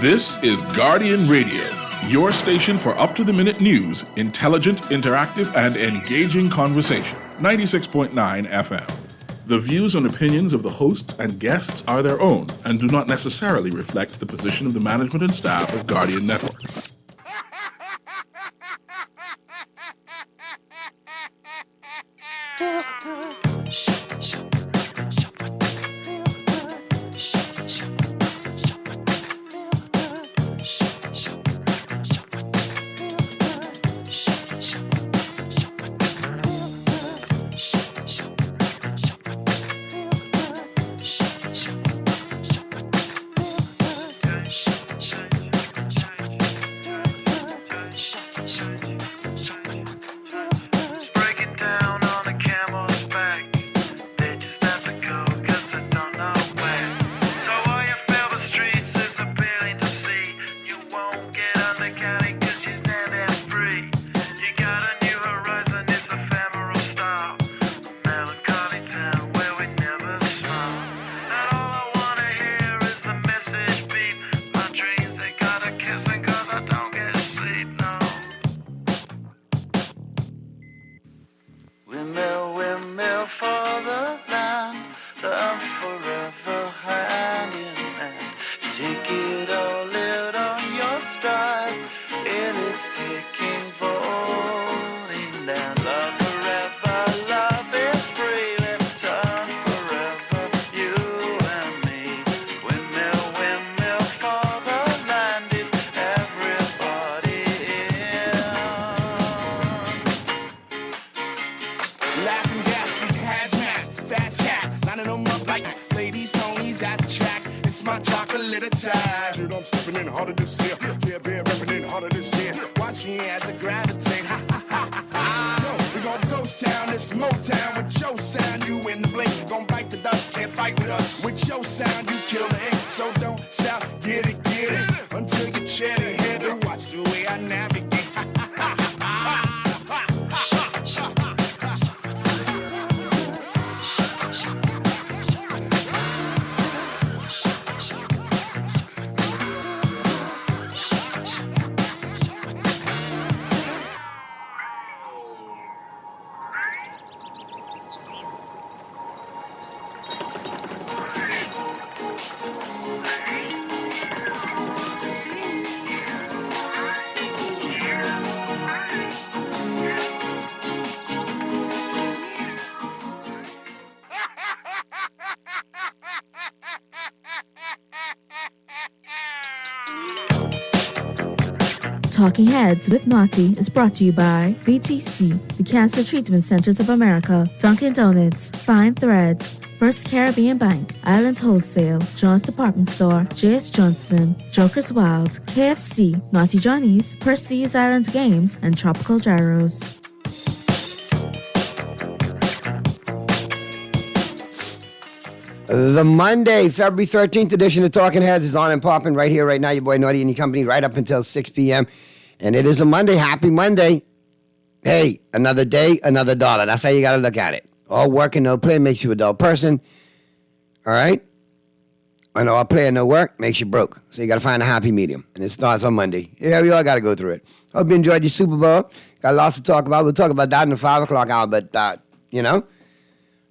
This is Guardian Radio, your station for up-to-the-minute news, intelligent, interactive, and engaging conversation. 96.9 FM. The views and opinions of the hosts and guests are their own and do not necessarily reflect the position of the management and staff of Guardian Network. Talking Heads with Naughty is brought to you by BTC, the Cancer Treatment Centers of America, Dunkin' Donuts, Fine Threads, First Caribbean Bank, Island Wholesale, John's Department Store, J.S. Johnson, Joker's Wild, KFC, Naughty Johnny's, Percy's Island Games, and Tropical Gyros. The Monday, February 13th edition of Talking Heads is on and popping right here, right now. Your boy Naughty and your company right up until 6 p.m. And it is a Monday. Happy Monday. Hey, another day, another dollar. That's how you got to look at it. All work and no play makes you a dull person. All right? And all play and no work makes you broke. So you got to find a happy medium. And it starts on Monday. Yeah, we all got to go through it. Hope you enjoyed your Super Bowl. Got lots to talk about. We'll talk about that in the 5 o'clock hour. But,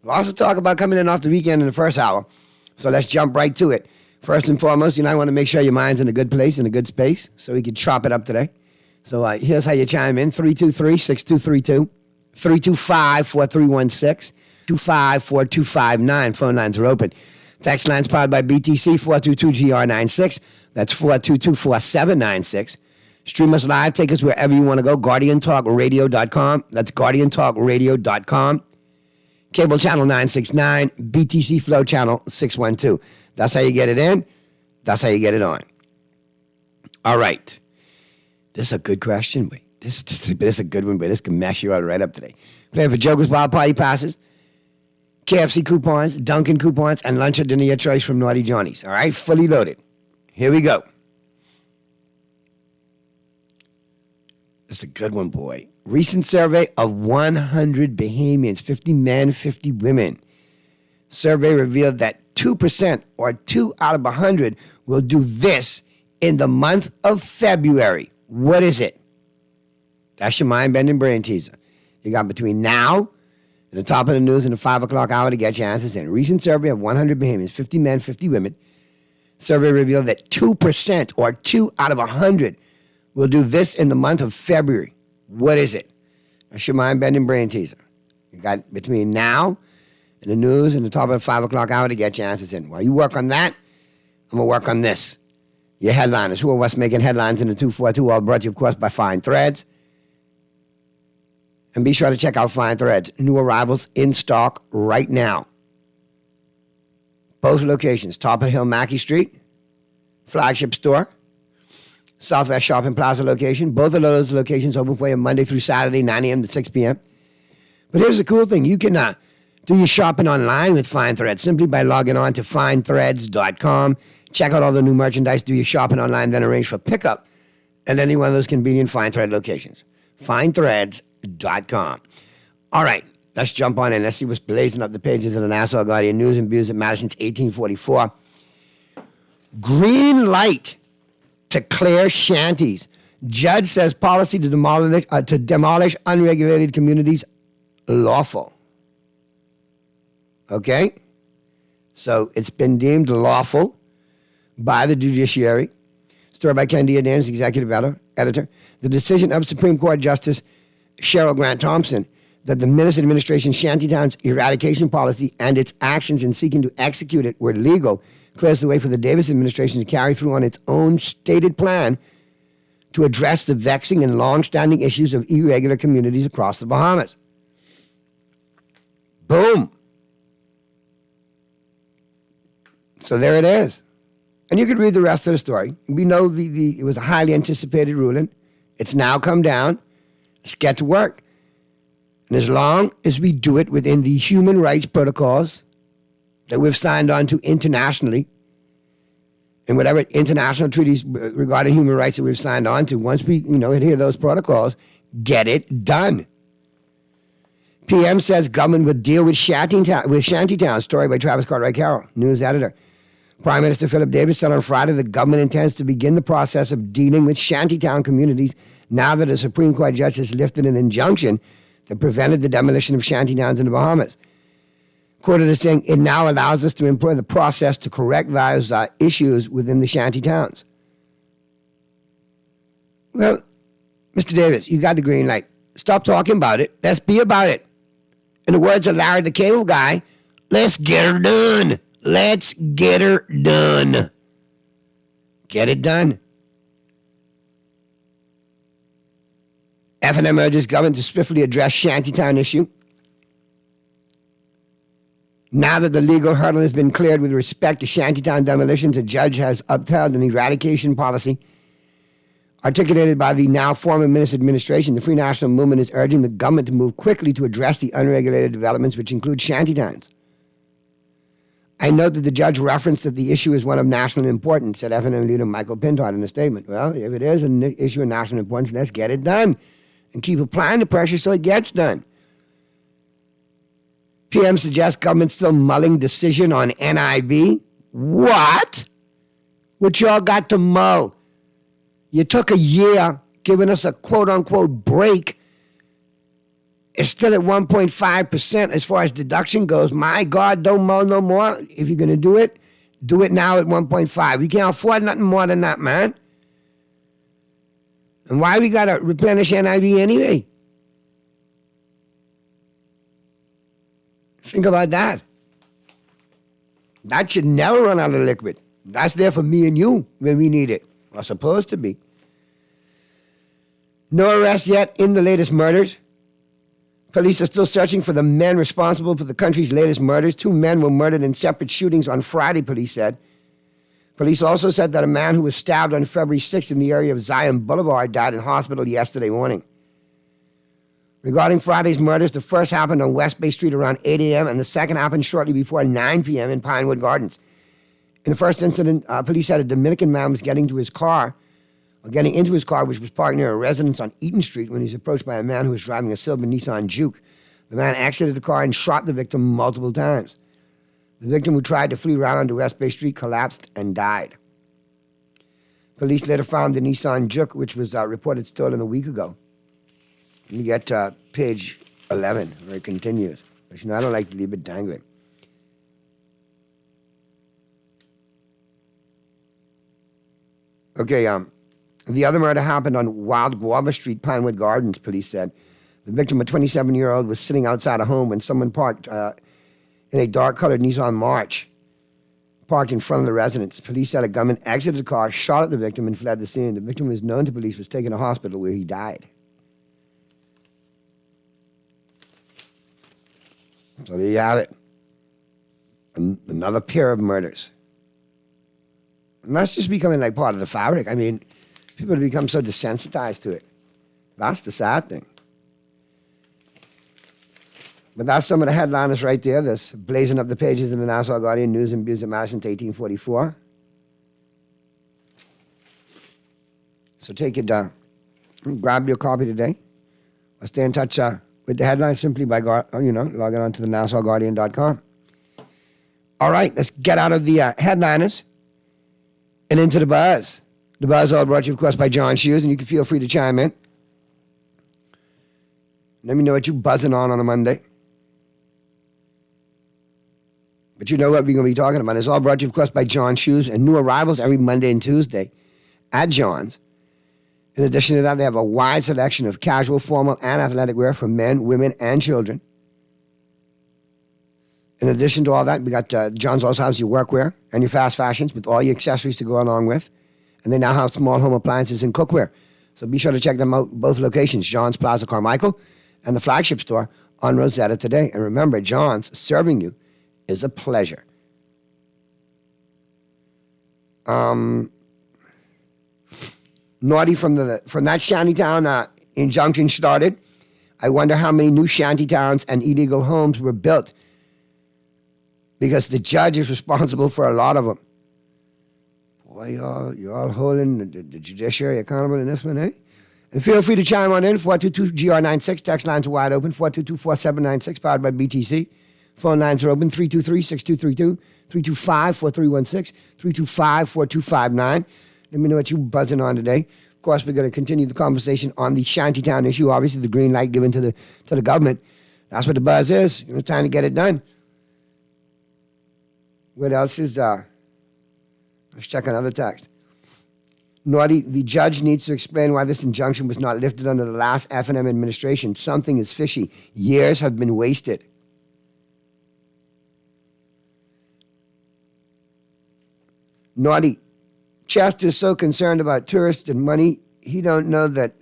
lots to talk about coming in off the weekend in the first hour. So let's jump right to it. First and foremost, I want to make sure your mind's in a good place, in a good space, so we can chop it up today. So here's how you chime in. 323-6232, 325-4316, 254-259. Phone lines are open. Text lines powered by BTC, 422-GR96. That's 422-4796. Stream us live. Take us wherever you want to go. GuardianTalkRadio.com. That's GuardianTalkRadio.com. Cable channel 969, BTC Flow channel 612. That's how you get it in. That's how you get it on. All right. This is a good question. Wait, this is a good one, but this can mess you out right up today. Playing for Joker's Wild Party passes, KFC coupons, Dunkin' coupons, and lunch or dinner your choice from Naughty Johnny's. All right, fully loaded. Here we go. This is a good one, boy. Recent survey of 100 Bahamians, 50 men, 50 women. Survey revealed that 2% or 2 out of 100 will do this in the month of February. What is it? That's your mind-bending brain teaser. You got between now and the top of the news and the 5 o'clock hour to get your answers in. A recent survey of 100 Bahamians, 50 men, 50 women. Survey revealed that 2% or 2 out of 100 will do this in the month of February. What is it? That's your mind-bending brain teaser. You got between now and the news and the top of the 5 o'clock hour to get your answers in. While you work on that, I'm going to work on this. Your headliners. Who are what's making headlines in the 242? All brought to you, of course, by Fine Threads. And be sure to check out Fine Threads. New arrivals in stock right now. Both locations, Top of the Hill, Mackey Street, flagship store, Southwest Shopping Plaza location. Both of those locations open for you Monday through Saturday, 9 a.m. to 6 p.m. But here's the cool thing. You can do your shopping online with Fine Threads simply by logging on to finethreads.com. Check out all the new merchandise, do your shopping online, then arrange for pickup at any one of those convenient Fine Thread locations. Finethreads.com. All right, let's jump on in. Let's see what's blazing up the pages of the Nassau Guardian News and Views that matter since 1844. Green light to clear shanties. Judge says policy to demolish unregulated communities lawful. Okay? So it's been deemed lawful by the judiciary. Story by Ken Diadans, executive editor. The decision of Supreme Court Justice Cheryl Grant Thompson that the Minnesota administration's shantytown's eradication policy and its actions in seeking to execute it were legal clears the way for the Davis administration to carry through on its own stated plan to address the vexing and long-standing issues of irregular communities across the Bahamas. Boom. So there it is. And you could read the rest of the story. We know it was a highly anticipated ruling. It's now come down. Let's get to work. And as long as we do it within the human rights protocols that we've signed on to internationally, and whatever international treaties regarding human rights that we've signed on to, once we adhere to those protocols, get it done. PM says government would deal with shantytown. Story by Travis Cartwright Carroll, news editor. Prime Minister Philip Davis said on Friday the government intends to begin the process of dealing with shantytown communities now that a Supreme Court judge has lifted an injunction that prevented the demolition of shantytowns in the Bahamas. Quoted as saying, it now allows us to employ the process to correct those issues within the shantytowns. Well, Mr. Davis, you got the green light. Stop talking about it. Let's be about it. In the words of Larry the Cable Guy, let's get her done. Let's get her done. Get it done. FNM urges government to swiftly address shantytown issue. Now that the legal hurdle has been cleared with respect to shantytown demolitions, a judge has upheld an eradication policy articulated by the now former Minnesota administration. The Free National Movement is urging the government to move quickly to address the unregulated developments, which include shantytowns. I note that the judge referenced that the issue is one of national importance, said FNM leader Michael Pintard in a statement. Well, if it is an issue of national importance, let's get it done and keep applying the pressure so it gets done. PM suggests government still mulling decision on NIB. What? What y'all got to mull? You took a year giving us a quote-unquote break. It's still at 1.5% as far as deduction goes. My God, don't mull no more. If you're going to do it now at 1.5. We can't afford nothing more than that, man. And why we got to replenish NIB anyway? Think about that. That should never run out of liquid. That's there for me and you when we need it. Or supposed to be. No arrests yet in the latest murders. Police are still searching for the men responsible for the country's latest murders. 2 men were murdered in separate shootings on Friday, police said. Police also said that a man who was stabbed on February 6th in the area of Zion Boulevard died in hospital yesterday morning. Regarding Friday's murders, the first happened on West Bay Street around 8 a.m. and the second happened shortly before 9 p.m. in Pinewood Gardens. In the first incident, police said a Dominican man was getting into his car, which was parked near a residence on Eaton Street, when he was approached by a man who was driving a silver Nissan Juke. The man exited the car and shot the victim multiple times. The victim, who tried to flee around onto West Bay Street, collapsed and died. Police later found the Nissan Juke, which was reported stolen a week ago. Let me get page 11, where it continues. But, I don't like to leave it dangling. Okay, the other murder happened on Wild Guava Street, Pinewood Gardens, police said. The victim, a 27-year-old, was sitting outside a home when someone parked in a dark-colored Nissan March, parked in front of the residence. Police said a gunman exited the car, shot at the victim, and fled the scene. The victim was known to police, was taken to hospital where he died. So there you have it. Another pair of murders. And that's just becoming like part of the fabric. I mean, people have become so desensitized to it. That's the sad thing. But that's some of the headliners right there. That's blazing up the pages of the Nassau Guardian News and Views at Mass since 1844. So take it down. Grab your copy today. Or stay in touch with the headlines simply by logging on to the NassauGuardian.com. All right, let's get out of the headliners and into the buzz. The buzz all brought to you, of course, by John Shoes, and you can feel free to chime in. Let me know what you're buzzing on a Monday. But you know what we're going to be talking about. It's all brought to you, of course, by John Shoes and new arrivals every Monday and Tuesday at John's. In addition to that, they have a wide selection of casual, formal, and athletic wear for men, women, and children. In addition to all that, we got John's also has your workwear and your fast fashions with all your accessories to go along with. And they now have small home appliances and cookware. So be sure to check them out, both locations, John's Plaza Carmichael and the flagship store on Rosetta today. And remember, John's serving you is a pleasure. Naughty from that shantytown injunction started. I wonder how many new shantytowns and illegal homes were built, because the judge is responsible for a lot of them. Boy, you're all holding the judiciary accountable in this one, eh? And feel free to chime on in, 422-GR96. Text lines are wide open, 422-4796, powered by BTC. Phone lines are open, 323-6232, 325-4316, 325-4259. Let me know what you're buzzing on today. Of course, we're going to continue the conversation on the shantytown issue. Obviously, the green light given to the government. That's what the buzz is. It's time to get it done. What else is let's check another text. Naughty, the judge needs to explain why this injunction was not lifted under the last F&M administration. Something is fishy. Years have been wasted. Naughty, Chester is so concerned about tourists and money, he don't know that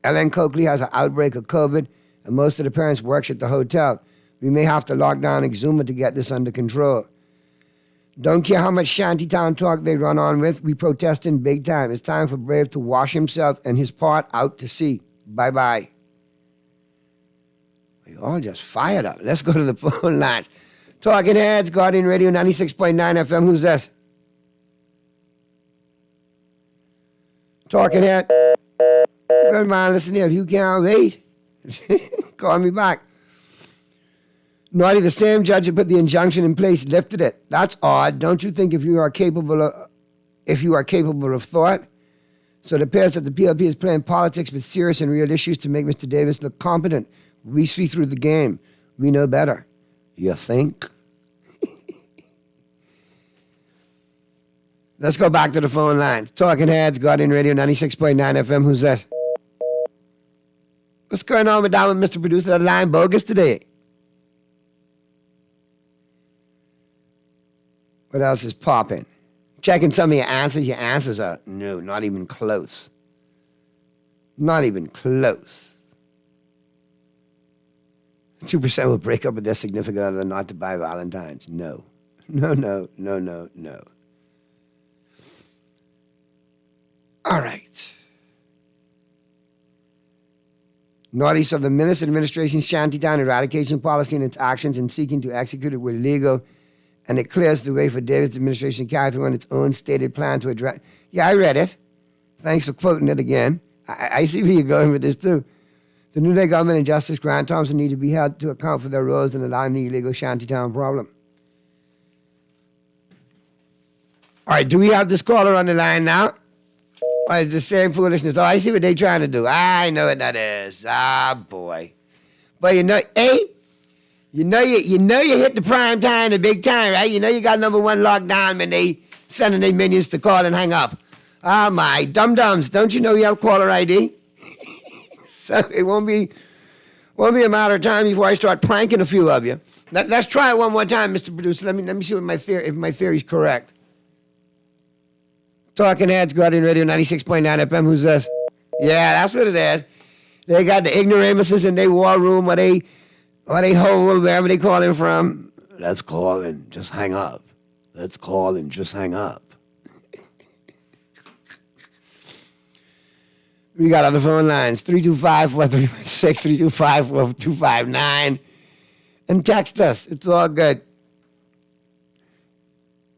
Ellen Coakley has an outbreak of COVID and most of the parents works at the hotel. We may have to lock down Exuma to get this under control. Don't care how much shantytown talk they run on with, we protesting big time. It's time for Brave to wash himself and his part out to sea. Bye-bye. We all just fired up. Let's go to the phone lines. Talking Heads, Guardian Radio 96.9 FM. Who's this? Talking Head. Good man, listen here. If you can't wait, call me back. Naughty, the same judge who put the injunction in place lifted it. That's odd. Don't you think if you are capable of thought? So it appears that the PLP is playing politics with serious and real issues to make Mr. Davis look competent. We see through the game. We know better. You think? Let's go back to the phone lines. Talking Heads, Guardian Radio 96.9 FM. Who's that? What's going on with Mr. Producer? That line bogus today. What else is popping? Checking some of your answers. Your answers are no, not even close. Not even close. 2% will break up with their significant other not to buy Valentine's. No. No, no, no, no, no. All right. Naughty, so the Minister administration's shantytown eradication policy and its actions in seeking to execute it were legal, and it clears the way for David's administration to carry through on its own stated plan to address. Yeah, I read it. Thanks for quoting it again. I see where you're going with this, too. The New Day government and Justice Grant Thompson need to be held to account for their roles in allowing the illegal shantytown problem. All right, do we have this caller on the line now? Oh, it's the same foolishness. Oh, I see what they're trying to do. I know what that is. Ah, boy. But you know, you know you hit the prime time, the big time, right? You know you got number one lockdown when they sending their minions to call and hang up. Ah, my dum-dums, don't you know you have caller ID? So it won't be a matter of time before I start pranking a few of you. Let's try it one more time, Mr. Producer. Let me see if my theory's correct. Talking Heads, Guardian Radio 96.9 FM. Who's this? Yeah, that's what it is. They got the ignoramuses in their war room or they hold wherever they calling from. Let's call and just hang up. Let's call and just hang up. We got on the phone lines 325-4316, 325-4259. And text us. It's all good.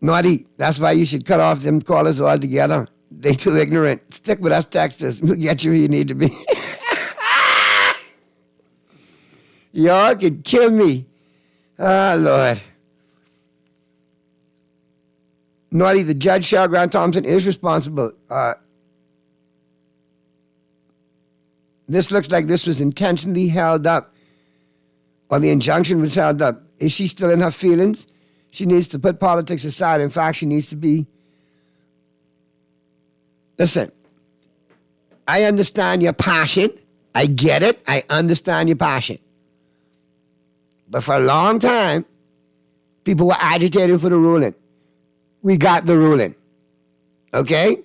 Naughty. That's why you should cut off them callers altogether. They too ignorant. Stick with us, text us. We'll get you where you need to be. Y'all could kill me. Ah, Lord. Naughty, the judge, Cheryl Grant Thompson, is responsible. This looks like this was intentionally held up, or the injunction was held up. Is she still in her feelings? She needs to put politics aside. In fact, she needs to be... Listen, I understand your passion. I get it. I understand your passion. But for a long time, people were agitating for the ruling. We got the ruling. Okay?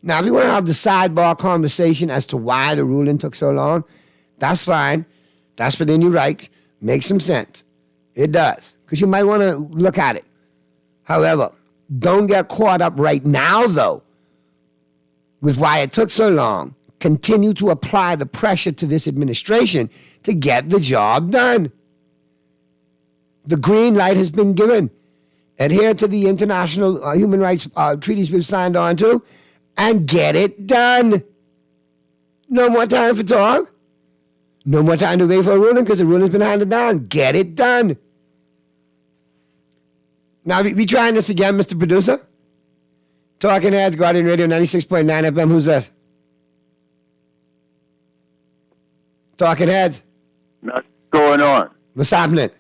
Now, if you want to have the sidebar conversation as to why the ruling took so long, that's fine. That's within your rights. Makes some sense. It does. Because you might want to look at it. However, don't get caught up right now, though, with why it took so long. Continue to apply the pressure to this administration to get the job done. The green light has been given. Adhere to the international human rights treaties we've signed on to and get it done. No more time for talk. No more time to wait for a ruling because the ruling's been handed down. Get it done. Now, we trying this again, Mr. Producer? Talking Heads, Guardian Radio 96.9 FM. Who's that? Talking Heads. What's going on? What's happening?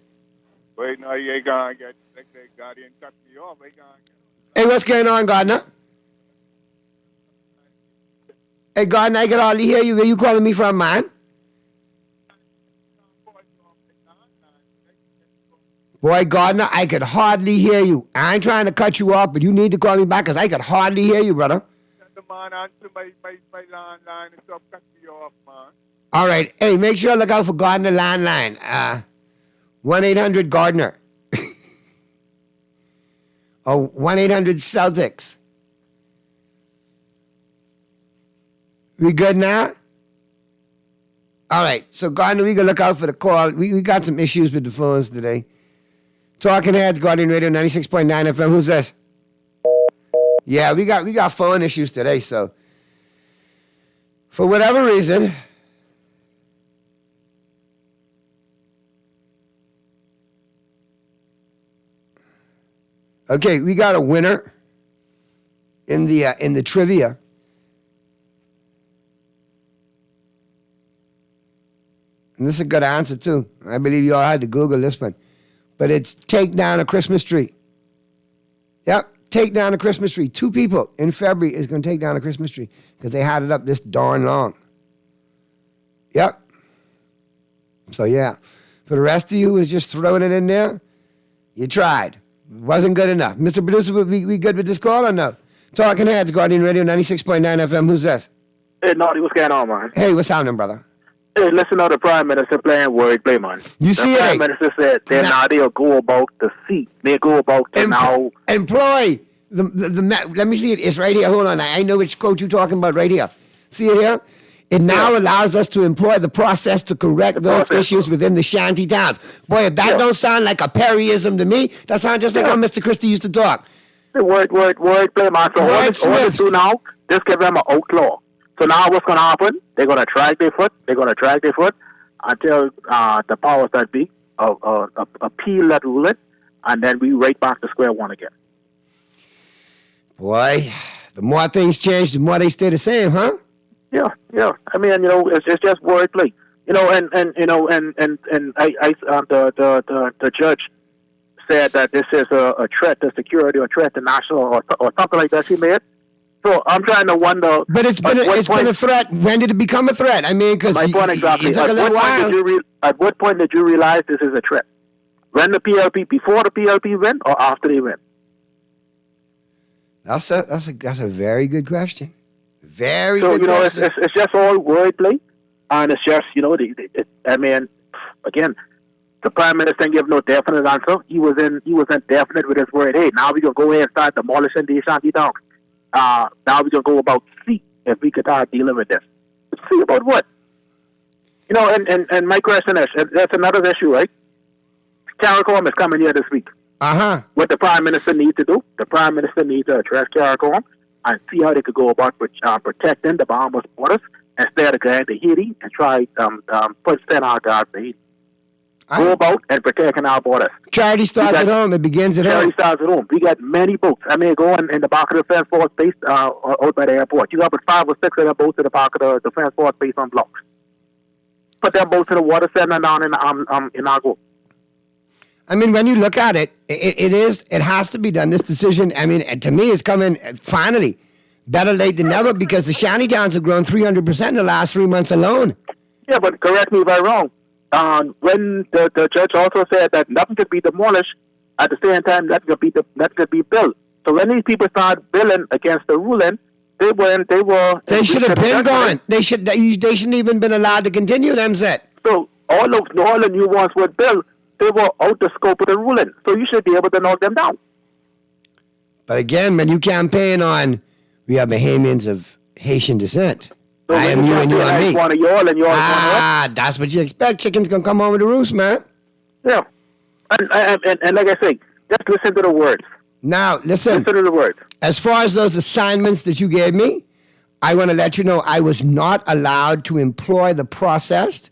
Wait, no, you ain't gonna get the Guardian cut me off. Hey, what's going on, Gardner? Hey, Gardner, I can hardly hear you. Where you calling me from, man? Boy, Gardner, I could hardly hear you. I ain't trying to cut you off, but you need to call me back because I could hardly hear you, brother. The man answer my landline and stuff cut me off, man. All right. Hey, make sure you look out for Gardner landline. 1-800-GARDNER. Or 1-800-CELTICS. We good now? All right. So, Gardner, we can look out for the call. We got some issues with the phones today. Talking Heads, Guardian Radio 96.9 FM. Who's this? Yeah, we got phone issues today, so for whatever reason, okay, we got a winner in the trivia. And this is a good answer too. I believe you all had to Google this one. But it's take down a Christmas tree. Yep, take down a Christmas tree. 2 people in February is going to take down a Christmas tree because they had it up this darn long. Yep. So, yeah. For the rest of you who is just throwing it in there, you tried. It wasn't good enough. Mr. Producer, we good with this call or no? Talking Heads, Guardian Radio 96.9 FM. Who's that? Hey, Naughty, what's going on, man? Hey, what's happening, brother? Hey, listen to the Prime Minister playing wordplay, man. You see it? The Prime Minister said they'll go about the seat. They go about to now. Employ. Let me see it. It's right here. Hold on. I know which quote you're talking about right here. See it here? It now allows us to employ the process to correct those issues within the shanty towns. Boy, if that don't sound like a Perryism to me, that sounds just like how Mr. Christie used to talk. The wordplay, man. So all they do now, just give them an outlaw. So now what's going to happen? They're going to drag their foot. Until the powers that be appeal that ruling, and then we right back to square one again. Boy, The more things change, the more they stay the same, huh? Yeah. I mean, it's just wordplay. The judge said that this is a threat to security or threat to national or something like that. She made. So I'm trying to wonder. But it's been a threat. When did it become a threat? I mean, because my point exactly. It took a little while. At what point did you realize this is a threat? When the PLP, before the PLP win, or after they win? That's a very good question. Very so, good question. It's just all wordplay, and it's just I mean, again, the Prime Minister didn't give no definite answer. He was indefinite with his word. Hey, now we're gonna go ahead and start demolishing these shanty towns. Now we're gonna go about see if we could start dealing with this. See about what? And my question is, that's another issue, right? CARICOM is coming here this week. What the Prime Minister needs to do, the Prime Minister needs to address CARICOM and see how they could go about protecting the Bahamas borders instead of going to Haiti and try send our guards to Haiti. Go about and protecting our borders. Charity starts at home. It begins at home. Charity starts at home. We got many boats. I mean, go in the back of the Defense Force base out by the airport. You got 5 or 6 of them boats in the back of the Defense Force base on blocks. Put them boats in the water, send them down in Argo. I mean, when you look at it, it has to be done. This decision, I mean, to me, is coming finally. Better late than never, because the shanty towns have grown 300% in the last 3 months alone. Yeah, but correct me if I'm wrong. When the judge also said that nothing could be demolished, at the same time nothing could be built. So when these people start building against the ruling, they should have been gone. They shouldn't even been allowed to continue them set. So all the new ones were built. They were out the scope of the ruling. So you should be able to knock them down. But again, when you campaign on, we are Bahamians of Haitian descent. So I am you and you are me. One of y'all and y'all that's what you expect. Chicken's going to come home with the roost, man. Yeah. And like I say, just listen to the words. Now, listen. Listen to the words. As far as those assignments that you gave me, I want to let you know I was not allowed to employ the process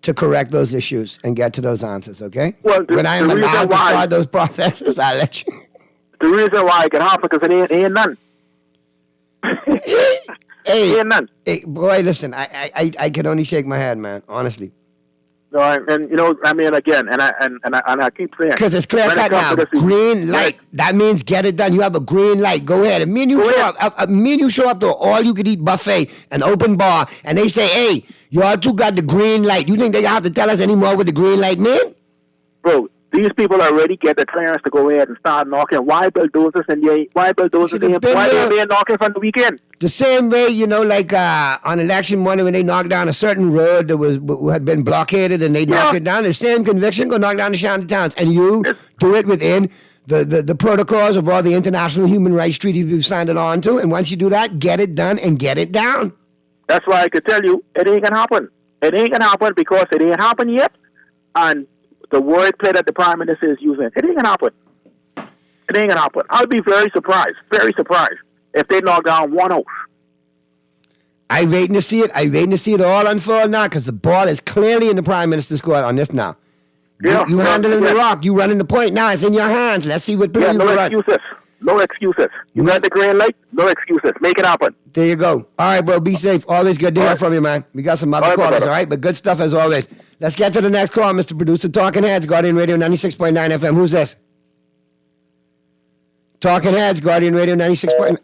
to correct those issues and get to those answers, okay? Well, when I am allowed to try those processes, I'll let you. The reason why it can happen because it ain't none. Hey, ain't none. Hey, boy, listen, I can only shake my head, man, honestly. No, and I mean, again, and I keep saying, because it's clear cut now. Green light. That means get it done. You have a green light. Go ahead. And me and you show up to all you could eat buffet, an open bar, and they say, "Hey, y'all two got the green light." You think they have to tell us anymore what the green light mean? Bro, these people already get the clearance to go ahead and start knocking. Why bulldozers and why bulldozers and why are they knocking from the weekend? The same way, like on election morning when they knocked down a certain road that had been blockaded and they knock it down. The same conviction, go knock down the shanty towns, and you do it within the protocols of all the international human rights treaties you've signed on to. And once you do that, get it done and get it down. That's why I could tell you it ain't gonna happen. It ain't gonna happen because it ain't happened yet, and the wordplay that the Prime Minister is using, it ain't gonna happen. It ain't gonna happen. I'll be very surprised, if they knock down one house. I'm waiting to see it all unfold now, because the ball is clearly in the Prime Minister's court on this now. Yeah, you handling the rock. You running the point now. It's in your hands. Let's see what play you run. No excuses. You got the green light. No excuses. Make it happen. There you go. All right, bro. Be safe. Always good to hear from you, man. We got some other callers, all right? But good stuff as always. Let's get to the next call, Mr. Producer. Talking Heads, Guardian Radio 96.9 FM. Who's this? Talking Heads, Guardian Radio 96.9.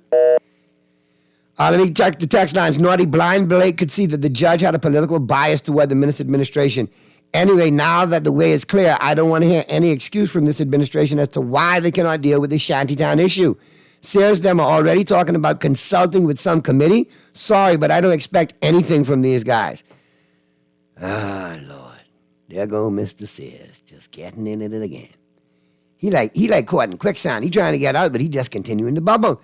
Let me check the text lines. Naughty Blind Blake could see that the judge had a political bias toward the minister's administration. Anyway, now that the way is clear, I don't want to hear any excuse from this administration as to why they cannot deal with the shantytown issue. Sears them are already talking about consulting with some committee. Sorry, but I don't expect anything from these guys. Ah, Lord. There go Mr. Sears, just getting in it again. He like caught in quicksand. He trying to get out, but he just continuing to bubble.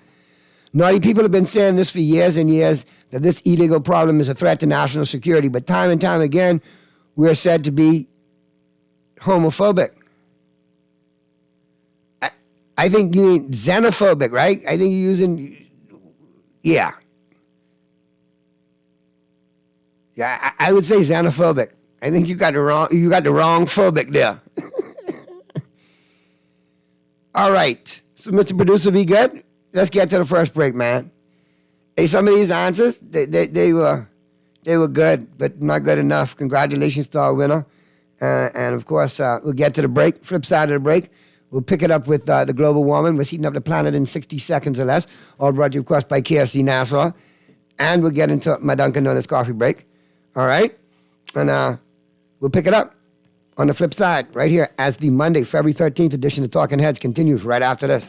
Naughty people have been saying this for years and years, that this illegal problem is a threat to national security, but time and time again, we're said to be homophobic. I think you mean xenophobic, right? I think you're using, yeah. Yeah, I would say xenophobic. I think you got the wrong phobic there. All right. So, Mr. Producer, be good? Let's get to the first break, man. Hey, some of these answers, they were good, but not good enough. Congratulations to our winner. And of course, we'll get to the break. Flip side of the break, we'll pick it up with the global warming. We're heating up the planet in 60 seconds or less. All brought to you, of course, by KFC Nassau. And we'll get into my Dunkin' Donuts coffee break. All right? And we'll pick it up on the flip side right here as the Monday, February 13th edition of Talking Heads continues right after this.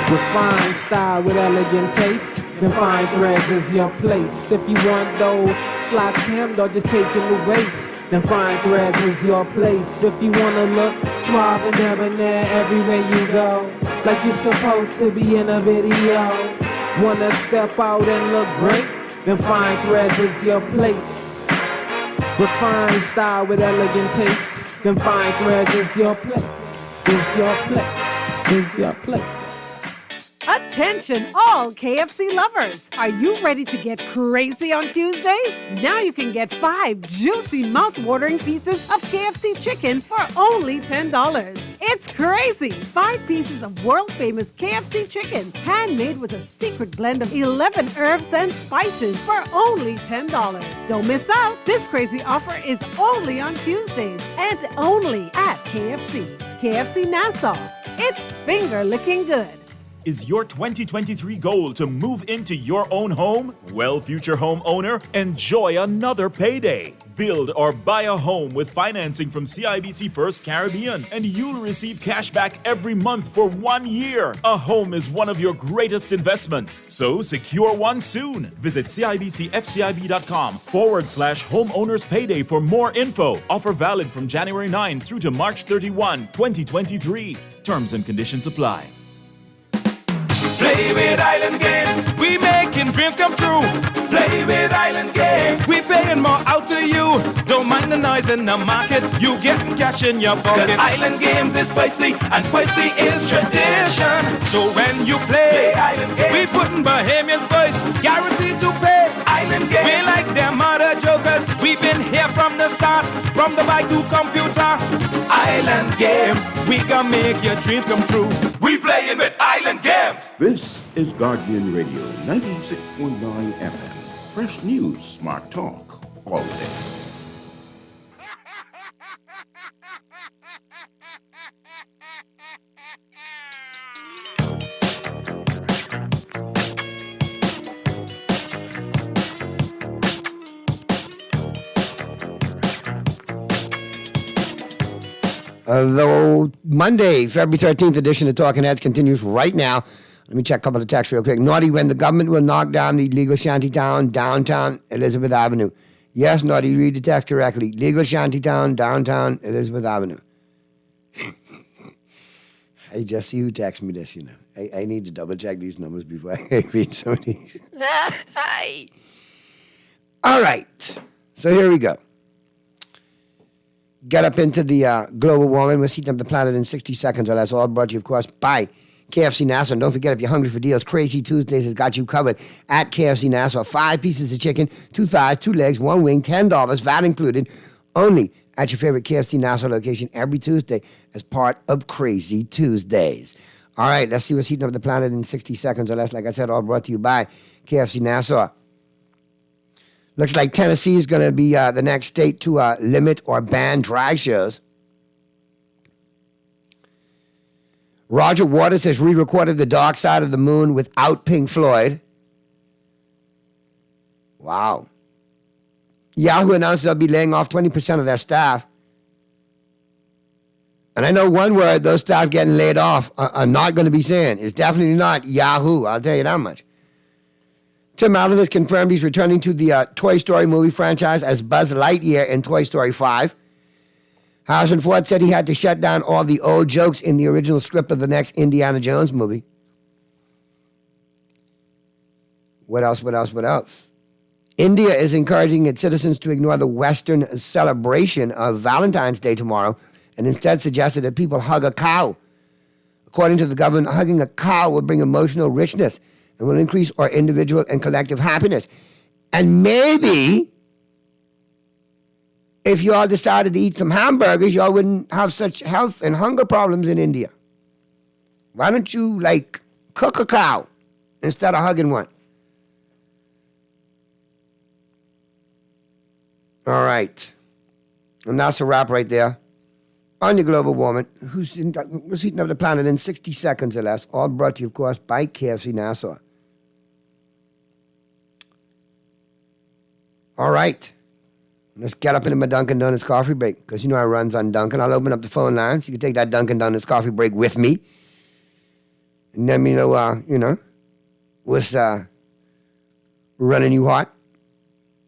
Refined style with elegant taste. Then fine threads is your place. If you want those slacks hemmed or just taking the waist, then fine threads is your place. If you wanna look suave and debonair everywhere you go, like you're supposed to be in a video, wanna step out and look great, then fine threads is your place. Refined style with elegant taste. Then fine threads is your place. Is your place. Is your place. Attention all KFC lovers! Are you ready to get crazy on Tuesdays? Now you can get 5 juicy mouth-watering pieces of KFC chicken for only $10. It's crazy! 5 pieces of world-famous KFC chicken, handmade with a secret blend of 11 herbs and spices for only $10. Don't miss out! This crazy offer is only on Tuesdays and only at KFC. KFC Nassau. It's finger-licking good. Is your 2023 goal to move into your own home? Well, future homeowner, enjoy another payday. Build or buy a home with financing from CIBC First Caribbean, and you'll receive cash back every month for 1 year. A home is one of your greatest investments, so secure one soon. Visit CIBCFCIB.com/homeowners payday for more info. Offer valid from January 9 through to March 31, 2023. Terms and conditions apply. Play with Island Games, we making dreams come true. Play with Island Games, we paying more out to you. Don't mind the noise in the market, you getting cash in your pocket. 'Cause Island Games is spicy, and spicy is tradition. So when you play Island Games, we putting Bahamians first, guaranteed to pay. Island Games, we like them other jokers, we've been here from the start, from the bike to computer. Island Games, we gonna make your dreams come true. We playing with Island Games. This is Guardian Radio 96.9 FM. Fresh news, smart talk, all day. The Monday, February 13th edition of Talking Heads continues right now. Let me check a couple of texts real quick. Naughty, when the government will knock down the legal shantytown downtown Elizabeth Avenue. Yes, Naughty, read the text correctly. Legal shantytown downtown Elizabeth Avenue. Hey, just see who texted me this, you know. I need to double check these numbers before I read some of these. All right. So here we go. Get up into the global warming. We're heating up the planet in 60 seconds or less. All brought to you, of course, by KFC Nassau. And don't forget, if you're hungry for deals, Crazy Tuesdays has got you covered at KFC Nassau. 5 pieces of chicken, 2 thighs, 2 legs, 1 wing, $10, VAT included, only at your favorite KFC Nassau location every Tuesday as part of Crazy Tuesdays. All right, let's see what's heating up the planet in 60 seconds or less. Like I said, all brought to you by KFC Nassau. Looks like Tennessee is going to be the next state to limit or ban drag shows. Roger Waters has re-recorded The Dark Side of the Moon without Pink Floyd. Wow. Yahoo announced they'll be laying off 20% of their staff. And I know one word those staff getting laid off are not going to be saying. It's definitely not Yahoo, I'll tell you that much. Tim Allen has confirmed he's returning to the Toy Story movie franchise as Buzz Lightyear in Toy Story 5. Harrison Ford said he had to shut down all the old jokes in the original script of the next Indiana Jones movie. What else? India is encouraging its citizens to ignore the Western celebration of Valentine's Day tomorrow and instead suggested that people hug a cow. According to the government, hugging a cow will bring emotional richness and will increase our individual and collective happiness. And maybe if you all decided to eat some hamburgers, y'all wouldn't have such health and hunger problems in India. Why don't you, like, cook a cow instead of hugging one? All right. And that's a wrap right there. On your global warming, who's heating up the planet in 60 seconds or less, all brought to you, of course, by KFC Nassau. All right. Let's get up into my Dunkin' Donuts coffee break, because you know I runs on Dunkin'. I'll open up the phone lines. You can take that Dunkin' Donuts coffee break with me. And let me know, what's running you hot,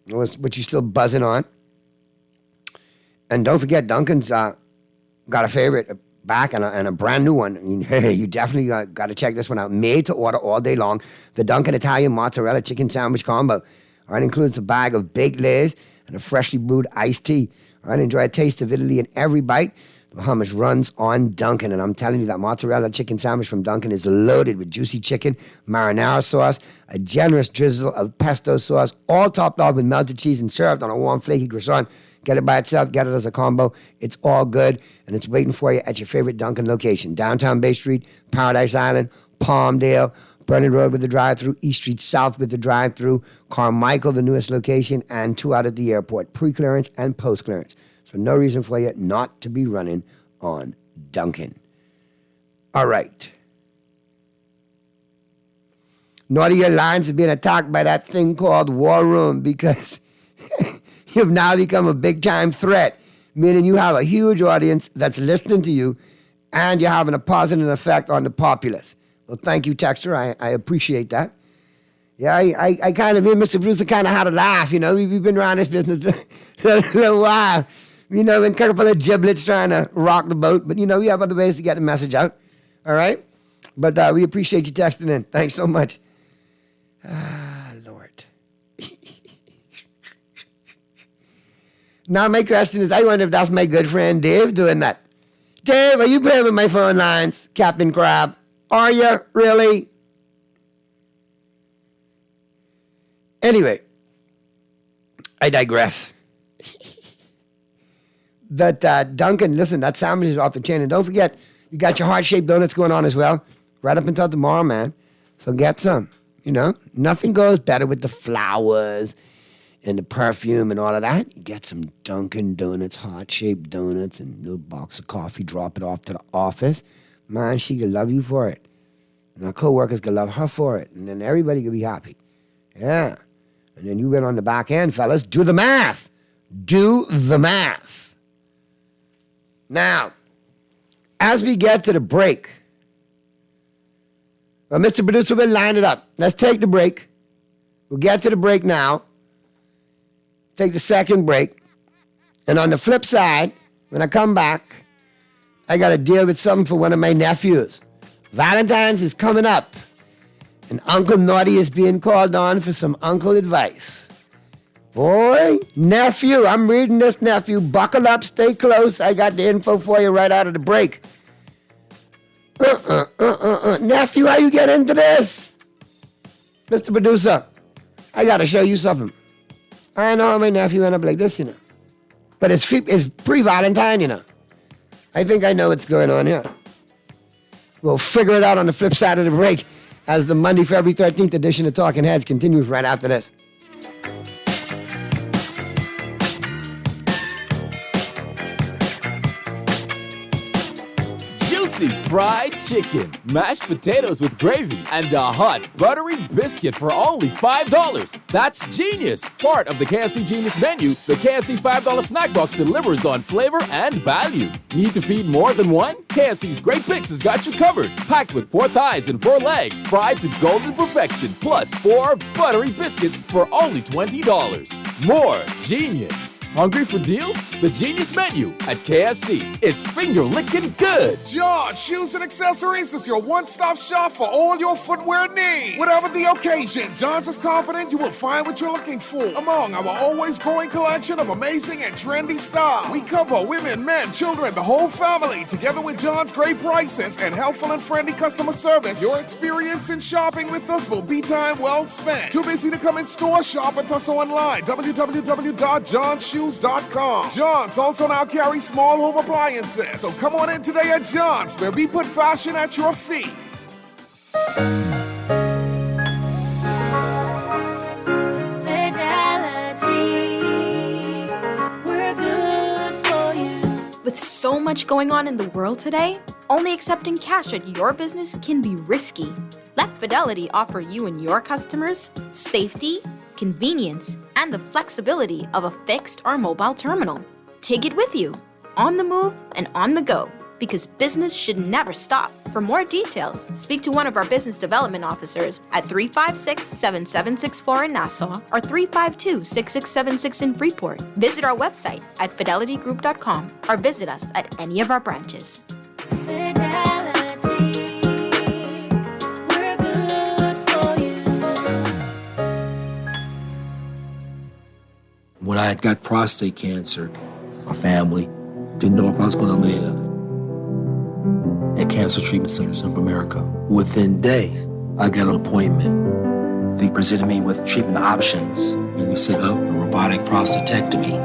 what you still buzzing on. And don't forget, Dunkin's got a favorite back and a brand new one. I mean, hey, you definitely got to check this one out. Made to order all day long. The Dunkin' Italian Mozzarella Chicken Sandwich Combo. All right, includes a bag of baked Lay's and a freshly brewed iced tea. All right, enjoy a taste of Italy in every bite. The hummus runs on Dunkin', and I'm telling you, that mozzarella chicken sandwich from Dunkin' is loaded with juicy chicken, marinara sauce, a generous drizzle of pesto sauce, all topped off with melted cheese and served on a warm, flaky croissant. Get it by itself, get it as a combo. It's all good, and it's waiting for you at your favorite Dunkin' location. Downtown Bay Street, Paradise Island, Palmdale, Burnett Road with the drive-thru, East Street South with the drive-thru, Carmichael, the newest location, and 2 out at the airport, pre-clearance and post-clearance. So no reason for you not to be running on Dunkin'. All right. Naughty Airlines is being attacked by that thing called War Room, because you've now become a big-time threat, meaning you have a huge audience that's listening to you, and you're having a positive effect on the populace. Well, thank you, Texter. I appreciate that. Yeah, I kind of, me and Mr. Producer kind of had a laugh, you know. We've been around this business a little while. You know, been a couple of giblets trying to rock the boat, but, you know, we have other ways to get the message out. All right? But we appreciate you texting in. Thanks so much. Lord. Now, my question is, I wonder if that's my good friend Dave doing that. Dave, are you playing with my phone lines, Captain Crab? Are you? Really? Anyway, I digress. That Dunkin', listen, that sandwich is off the chain. And don't forget, you got your heart-shaped donuts going on as well, right up until tomorrow, man. So get some, you know. Nothing goes better with the flowers and the perfume and all of that. You get some Dunkin' Donuts, heart-shaped donuts, and a little box of coffee, drop it off to the office. Man, she could love you for it. And our co-workers could love her for it. And then everybody could be happy. Yeah. And then you went on the back end, fellas. Do the math. Do the math. Now, as we get to the break, well, Mr. Producer will line it up. Let's take the break. We'll get to the break now. Take the second break. And on the flip side, when I come back, I got to deal with something for one of my nephews. Valentine's is coming up, and Uncle Naughty is being called on for some uncle advice. Boy, nephew, I'm reading this, nephew. Buckle up, stay close. I got the info for you right out of the break. Nephew, how you get into this? Mr. Producer, I got to show you something. I know how my nephew ended up like this, you know. But it's pre-Valentine, you know. I think I know what's going on here. We'll figure it out on the flip side of the break as the Monday, February 13th edition of Talking Heads continues right after this. Juicy fried chicken, mashed potatoes with gravy, and a hot buttery biscuit for only $5. That's genius! Part of the KFC Genius menu, the KFC $5 snack box delivers on flavor and value. Need to feed more than one? KFC's Great Picks has got you covered. Packed with 4 thighs and 4 legs, fried to golden perfection, plus 4 buttery biscuits for only $20. More genius! Hungry for deals? The Genius Menu at KFC. It's finger-licking good. John Shoes and Accessories is your one-stop shop for all your footwear needs. Whatever the occasion, John's is confident you will find what you're looking for among our always growing collection of amazing and trendy styles. We cover women, men, children, the whole family. Together with John's great prices and helpful and friendly customer service, your experience in shopping with us will be time well spent. Too busy to come in store? Shop with us online. www.johnshoes.com. JohnsHomeIssues.com. John's also now carries small home appliances. So come on in today at John's, where we put fashion at your feet. With so much going on in the world today, only accepting cash at your business can be risky. Let Fidelity offer you and your customers safety, convenience, and the flexibility of a fixed or mobile terminal. Take it with you, on the move and on the go, because business should never stop. For more details, speak to one of our business development officers at 356-7764 in Nassau or 352-6676 in Freeport. Visit our website at fidelitygroup.com or visit us at any of our branches. When I had got prostate cancer, my family didn't know if I was going to live. At Cancer Treatment Centers of America, within days, I got an appointment. They presented me with treatment options, and we set up a robotic prostatectomy.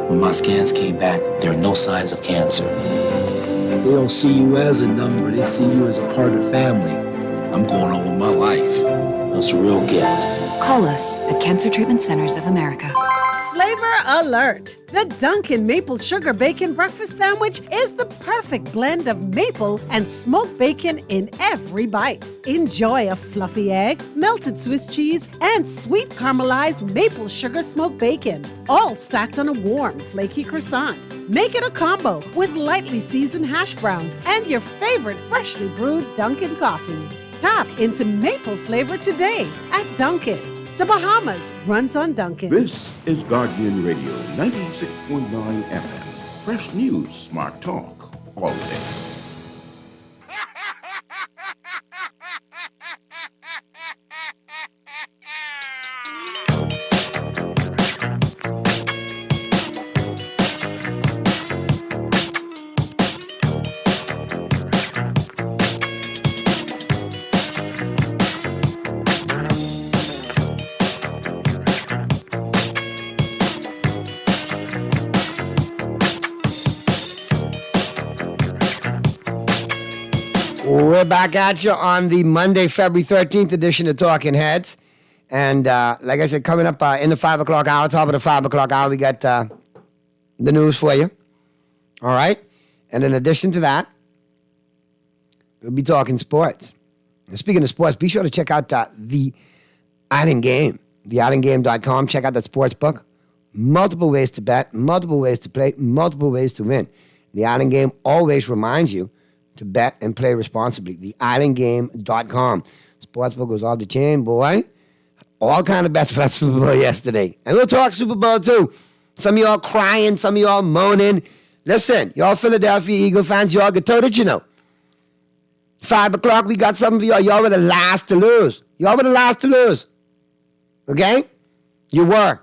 When my scans came back, there are no signs of cancer. They don't see you as a number, they see you as a part of the family. I'm going on with my life. That's a real gift. Call us at Cancer Treatment Centers of America. Flavor alert! The Dunkin' Maple Sugar Bacon Breakfast Sandwich is the perfect blend of maple and smoked bacon in every bite. Enjoy a fluffy egg, melted Swiss cheese, and sweet caramelized maple sugar smoked bacon, all stacked on a warm, flaky croissant. Make it a combo with lightly seasoned hash browns and your favorite freshly brewed Dunkin' coffee. Tap into maple flavor today at Dunkin'. The Bahamas runs on Dunkin'. This is Guardian Radio 96.9 FM. Fresh news, smart talk, all day. We're back at you on the Monday, February 13th edition of Talking Heads. And like I said, coming up in the 5 o'clock hour, top of the 5 o'clock hour, we got the news for you. All right? And in addition to that, we'll be talking sports. And speaking of sports, be sure to check out the Island Game, theislandgame.com. Check out the sports book. Multiple ways to bet, multiple ways to play, multiple ways to win. The Island Game always reminds you to bet and play responsibly. TheIslandGame.com. Sportsbook goes off the chain, boy. All kind of bets for that Super Bowl yesterday. And we'll talk Super Bowl too. Some of y'all crying, some of y'all moaning. Listen, y'all Philadelphia Eagle fans, y'all get told it, you know. 5 o'clock, we got some of y'all. Y'all were the last to lose. Y'all were the last to lose. Okay? You were.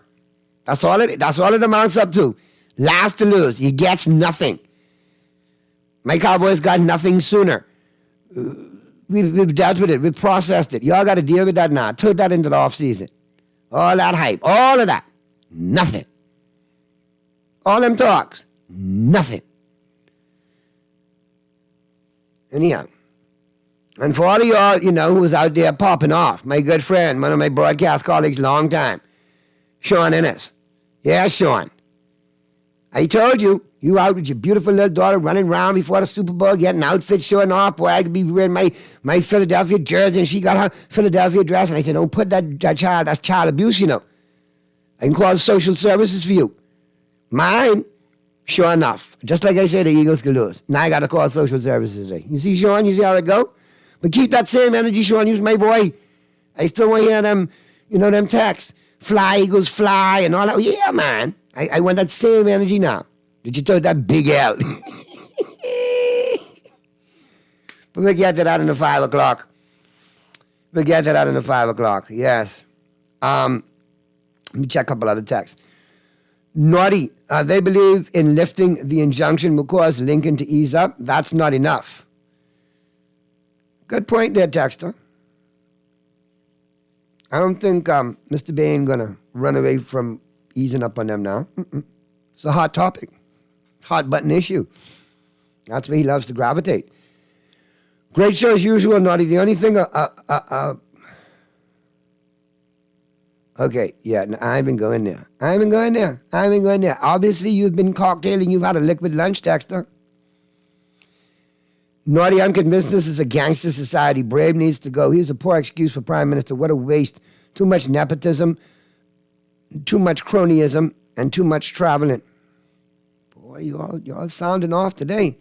That's all it amounts up to. Last to lose. You get nothing. My Cowboys got nothing sooner. We've dealt with it. We've processed it. Y'all got to deal with that now. Took that into the offseason. All that hype. All of that. Nothing. All them talks. Nothing. Anyhow. And for all of y'all, who was out there popping off, my good friend, one of my broadcast colleagues, long time, Sean Ennis. Yeah, Sean. I told you. You out with your beautiful little daughter running around before the Super Bowl, getting outfits showing off. Boy, I could be wearing my Philadelphia jersey, and she got her Philadelphia dress. And I said, don't put that child, that's child abuse, I can call social services for you. Mine, sure enough, just like I said, the Eagles could lose. Now I got to call social services today. You see, Sean, you see how it go? But keep that same energy, Sean. You my boy. I still want to hear them, them texts. Fly, Eagles, fly, and all that. Yeah, man. I want that same energy now. Did you told that big L? But we'll get to that in the 5 o'clock. Yes. Let me check a couple other texts. Naughty. They believe in lifting the injunction will cause Lincoln to ease up. That's not enough. Good point there, texter. I don't think Mr. Bain going to run away from easing up on them now. It's a hot topic, hot button issue. That's where he loves to gravitate. Great show as usual, Naughty. The only thing, okay, yeah, no, I ain't been going there. Obviously, you've been cocktailing. You've had a liquid lunch, Dexter. Naughty, I'm convinced this is a gangster society. Brave needs to go. Here's a poor excuse for Prime Minister. What a waste. Too much nepotism, too much cronyism, and too much traveling. Boy, you all sounding off today.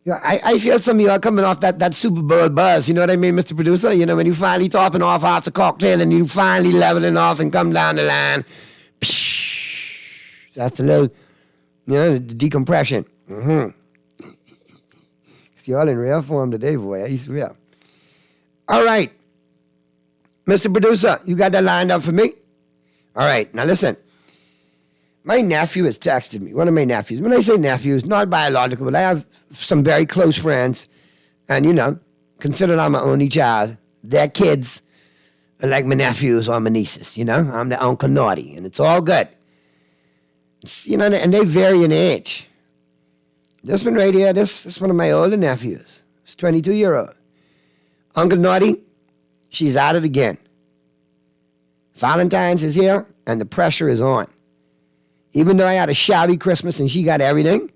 Yeah, I feel some of you are coming off that Super Bowl buzz. You know what I mean, Mr. Producer? You know, when you finally topping off after cocktail and you finally leveling off and come down the line. That's a little, the decompression. See, y'all in real form today, boy. I swear. All right. Mr. Producer, you got that lined up for me? All right. Now, listen. My nephew has texted me. One of my nephews. When I say nephews, not biological, but I have some very close friends. And, consider I'm my only child. Their kids are like my nephews or my nieces, I'm the Uncle Naughty, and it's all good. It's, and they vary in age. This one right here, this is one of my older nephews. It's 22-year-old. Uncle Naughty, she's at it again. Valentine's is here, and the pressure is on. Even though I had a shabby Christmas and she got everything,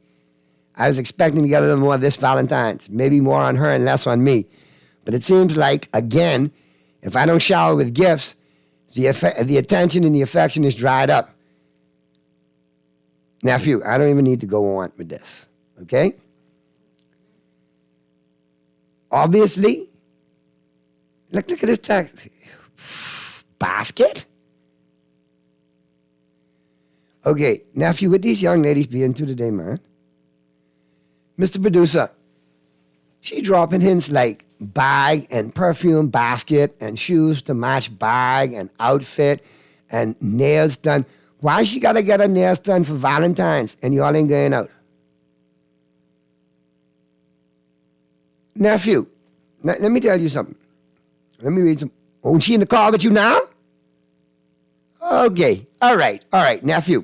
I was expecting to get a little more this Valentine's. Maybe more on her and less on me. But it seems like, again, if I don't shower with gifts, the attention and the affection is dried up. Nephew, I don't even need to go on with this. Okay? Obviously, look at this text. Basket? Okay, nephew, what these young ladies be into today, man? Mr. Producer, she dropping hints like bag and perfume basket and shoes to match bag and outfit and nails done. Why she gotta get her nails done for Valentine's and y'all ain't going out? Nephew, let me tell you something. Let me read some. Oh, she in the car with you now? Okay, all right, nephew.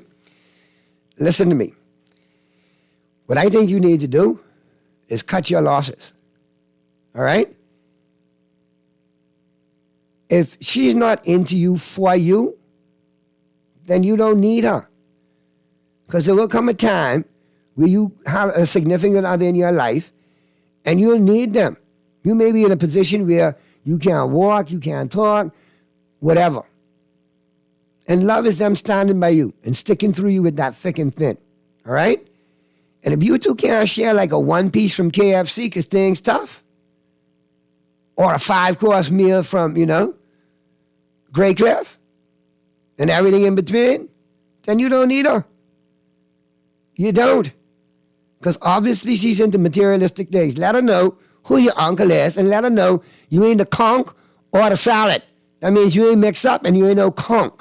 Listen to me. What I think you need to do is cut your losses. All right? If she's not into you for you, then you don't need her. Because there will come a time where you have a significant other in your life and you'll need them. You may be in a position where you can't walk, you can't talk, whatever. And love is them standing by you and sticking through you with that thick and thin. All right? And if you two can't share like a one piece from KFC because things tough, or a 5-course meal from, Grey Cliff, and everything in between, then you don't need her. You don't. Because obviously she's into materialistic things. Let her know who your uncle is and let her know you ain't the conch or the salad. That means you ain't mixed up and you ain't no conch.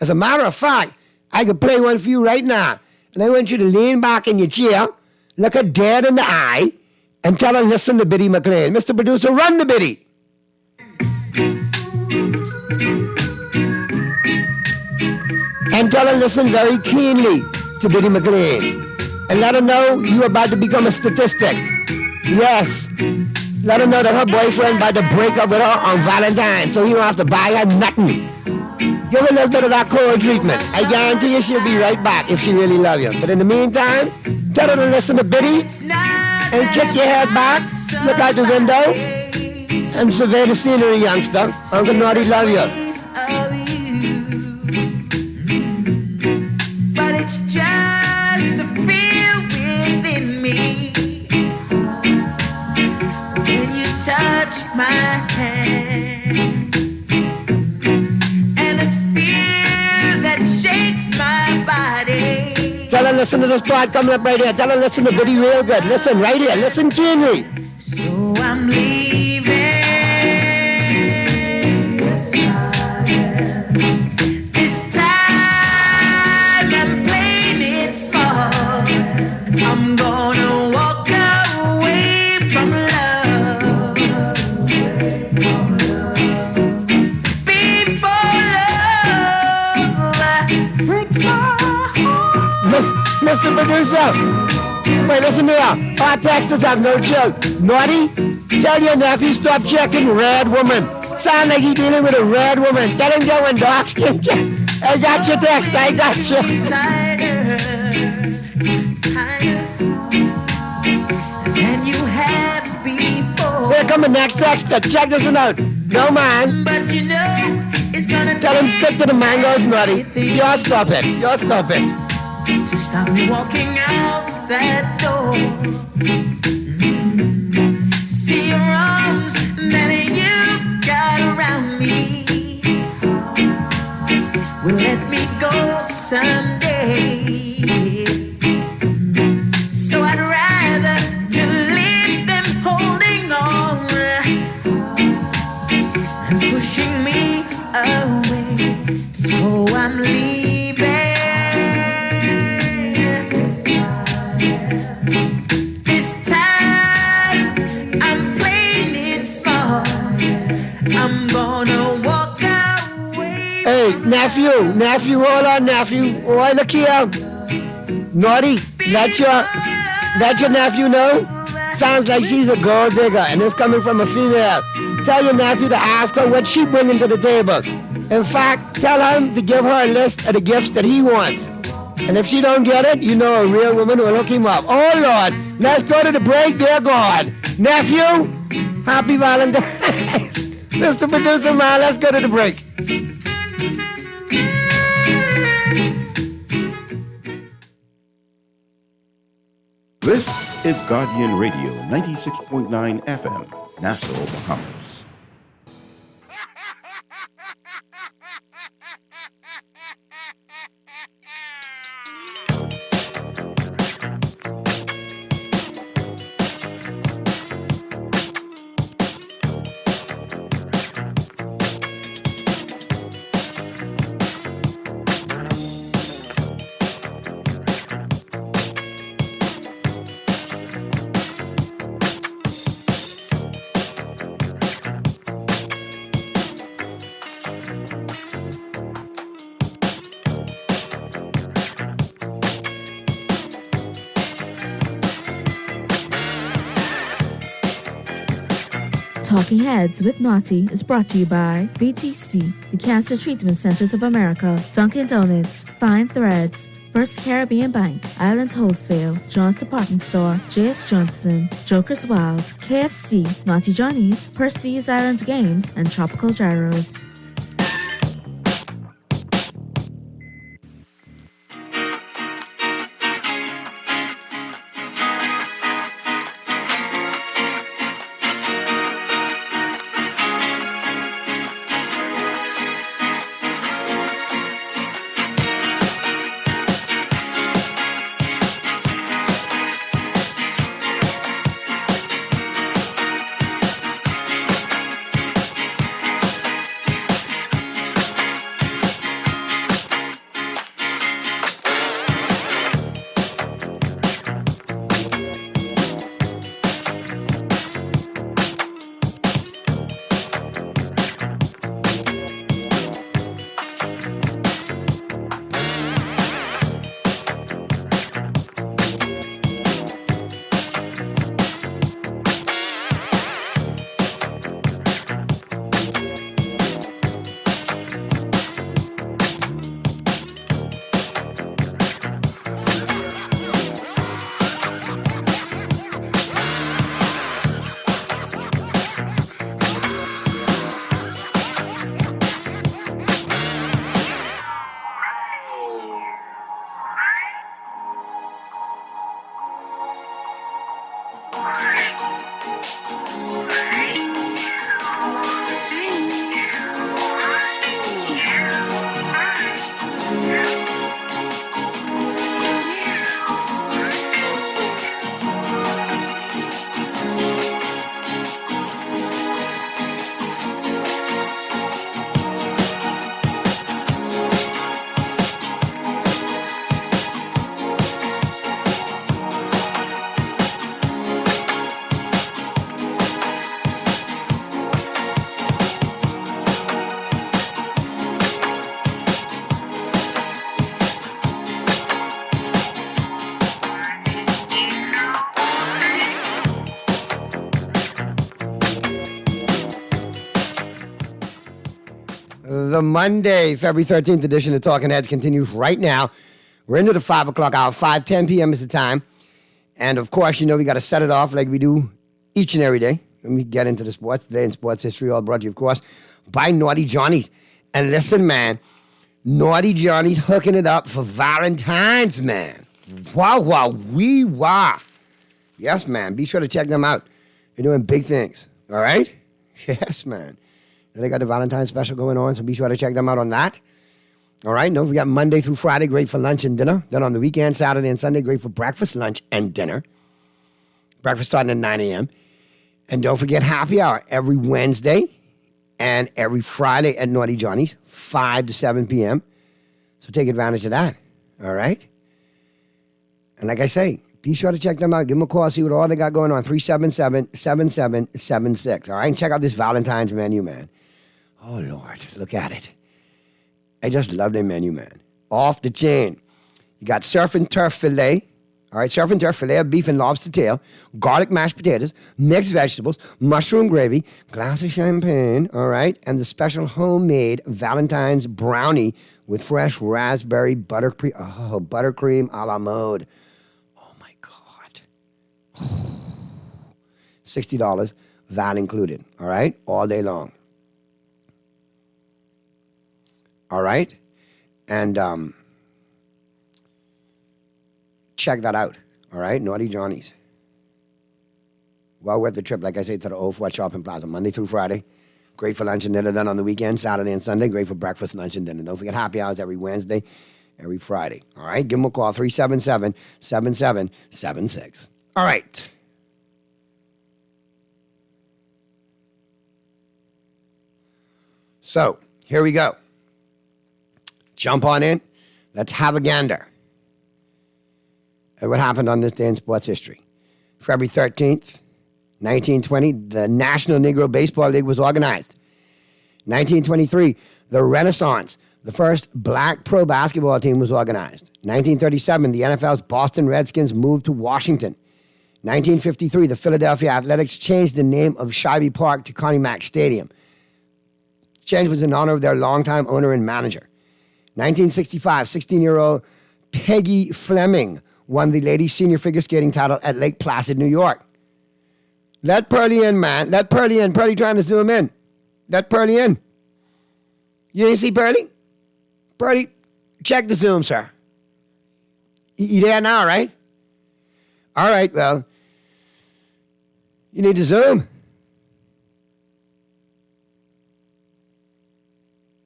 As a matter of fact, I could play one for you right now. And I want you to lean back in your chair, look her dead in the eye, and tell her, listen to Biddy McLean. Mr. Producer, run the Biddy. And tell her, listen very keenly to Biddy McLean. And let her know you're about to become a statistic. Yes. Let her know that her boyfriend about to break up with her on Valentine's, so he don't have to buy her nothing. Give her a little bit of that cold treatment. I guarantee you she'll be right back if she really love you. But in the meantime, tell her to listen to Biddy and kick your head back, look out the window, and survey the scenery, youngster. Uncle Naughty love you. But it's just a feel within me when you touch my hand. Tell her listen to this part coming up right here. Tell her listen to Biddy real good. Listen right here. Listen keenly. So I'm leaving. This time I'm playing it smart. I'm gonna walk away from love. Before love Mr. Producer. Wait, listen here. Our texters have no chill. Naughty, tell your nephew stop checking red woman. Sound like he dealing with a red woman. Tell him going dark skin. I got your text. I got you. Than you have before. Here come the next texter. Check this one out. No man. But you know it's gonna tell him stick to the mangoes, Naughty. Y'all stop it. Y'all stop it. To stop me walking out that door. See your arms that you've got around me will let me go someday. So I'd rather to leave them holding on and pushing me away. So I'm leaving. This time I'm playing it smart. I'm gonna walk away. Hey, nephew, hold on, nephew. Oh, look here. Naughty, let your nephew know. Sounds like she's a gold digger, and it's coming from a female. Tell your nephew to ask her what she bringing to the table. In fact, tell him to give her a list of the gifts that he wants. And if she don't get it, you know a real woman will hook him up. Oh, Lord, let's go to the break, dear God. Nephew, happy Valentine's. Mr. Producer, man, let's go to the break. This is Guardian Radio 96.9 FM, Nassau, Bahamas. Talking Heads with Naughty is brought to you by BTC, the Cancer Treatment Centers of America, Dunkin' Donuts, Fine Threads, First Caribbean Bank, Island Wholesale, John's Department Store, J.S. Johnson, Joker's Wild, KFC, Naughty Johnny's, Percy's Island Games, and Tropical Gyros. The Monday, February 13th edition of Talking Heads continues right now. We're into the 5 o'clock hour. 5:10 p.m. is the time. And, of course, you know we got to set it off like we do each and every day. When we get into the sports today in sports history, all brought to you, of course, by Naughty Johnny's. And listen, man, Naughty Johnny's hooking it up for Valentine's, man. Wow, wow, wee, wow. Yes, man. Be sure to check them out. They're doing big things. All right? Yes, man. They got the Valentine's special going on, so be sure to check them out on that. All right? Don't forget Monday through Friday, great for lunch and dinner. Then on the weekend, Saturday and Sunday, great for breakfast, lunch, and dinner. Breakfast starting at 9 a.m. And don't forget happy hour every Wednesday and every Friday at Naughty Johnny's, 5 to 7 p.m. So take advantage of that. All right? And like I say, be sure to check them out. Give them a call, see what all they got going on. 377-7776. All right? And check out this Valentine's menu, man. Oh, Lord. Look at it. I just love their menu, man. Off the chain. You got surf and turf filet. All right, surf and turf filet of beef and lobster tail, garlic mashed potatoes, mixed vegetables, mushroom gravy, glass of champagne, all right, and the special homemade Valentine's brownie with fresh raspberry buttercream, buttercream a la mode. Oh, my God. $60, VAT included, all right, all day long. All right, and check that out, all right? Naughty Johnny's. Well worth the trip, like I say, to the Old Fort Shopping Plaza, Monday through Friday. Great for lunch and dinner. Then on the weekend, Saturday and Sunday, great for breakfast, lunch, and dinner. Don't forget happy hours every Wednesday, every Friday, all right? Give them a call, 377-7776. All right. So, here we go. Jump on in. Let's have a gander at what happened on this day in sports history. February 13th, 1920, the National Negro Baseball League was organized. 1923, the Renaissance, the first black pro basketball team, was organized. 1937, the NFL's Boston Redskins moved to Washington. 1953, the Philadelphia Athletics changed the name of Shibe Park to Connie Mack Stadium. The change was in honor of their longtime owner and manager. 1965, 16-year-old Peggy Fleming won the ladies' senior figure skating title at Lake Placid, New York. Let Pearlie in, man. Let Pearlie in. Pearlie trying to zoom in. Let Pearlie in. You didn't see Pearlie? Pearlie, check the zoom, sir. You there now, right? All right, well, you need to zoom.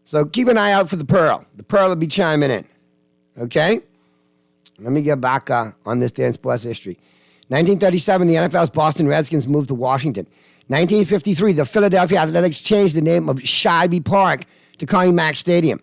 So keep an eye out for the Pearl. The Pearl will be chiming in. Okay? Let me get back on this day in sports history. 1937, the NFL's Boston Redskins moved to Washington. 1953, the Philadelphia Athletics changed the name of Shibe Park to Connie Mack Stadium.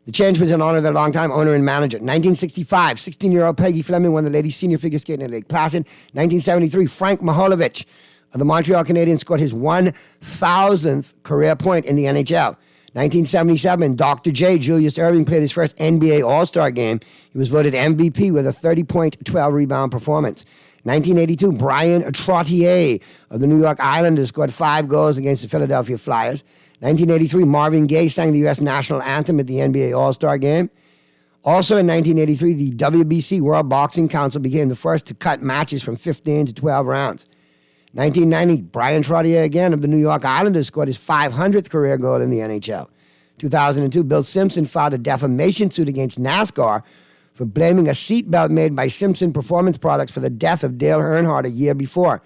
The change was in honor of their longtime owner and manager. 1965, 16-year-old Peggy Fleming won the ladies' senior figure skating at Lake Placid. 1973, Frank Maholovich of the Montreal Canadiens scored his 1,000th career point in the NHL. 1977, Dr. J. Julius Erving played his first NBA All-Star game. He was voted MVP with a 30-point, 12-rebound performance. 1982, Brian Trottier of the New York Islanders scored 5 goals against the Philadelphia Flyers. 1983, Marvin Gaye sang the U.S. national anthem at the NBA All-Star game. Also in 1983, the WBC World Boxing Council became the first to cut matches from 15 to 12 rounds. 1990, Brian Trottier again of the New York Islanders scored his 500th career goal in the NHL. 2002, Bill Simpson filed a defamation suit against NASCAR for blaming a seatbelt made by Simpson Performance Products for the death of Dale Earnhardt a year before.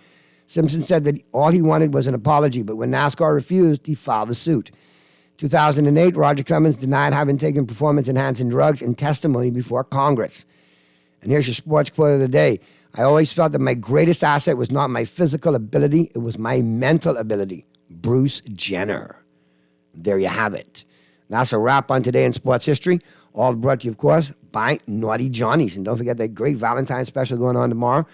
Simpson said that all he wanted was an apology, but when NASCAR refused, he filed the suit. 2008, Roger Clemens denied having taken performance-enhancing drugs in testimony before Congress. And here's your sports quote of the day. I always felt that my greatest asset was not my physical ability, it was my mental ability. Bruce Jenner. There you have it. That's a wrap on Today in Sports History. All brought to you, of course, by Naughty Johnny's. And don't forget that great Valentine's special going on tomorrow.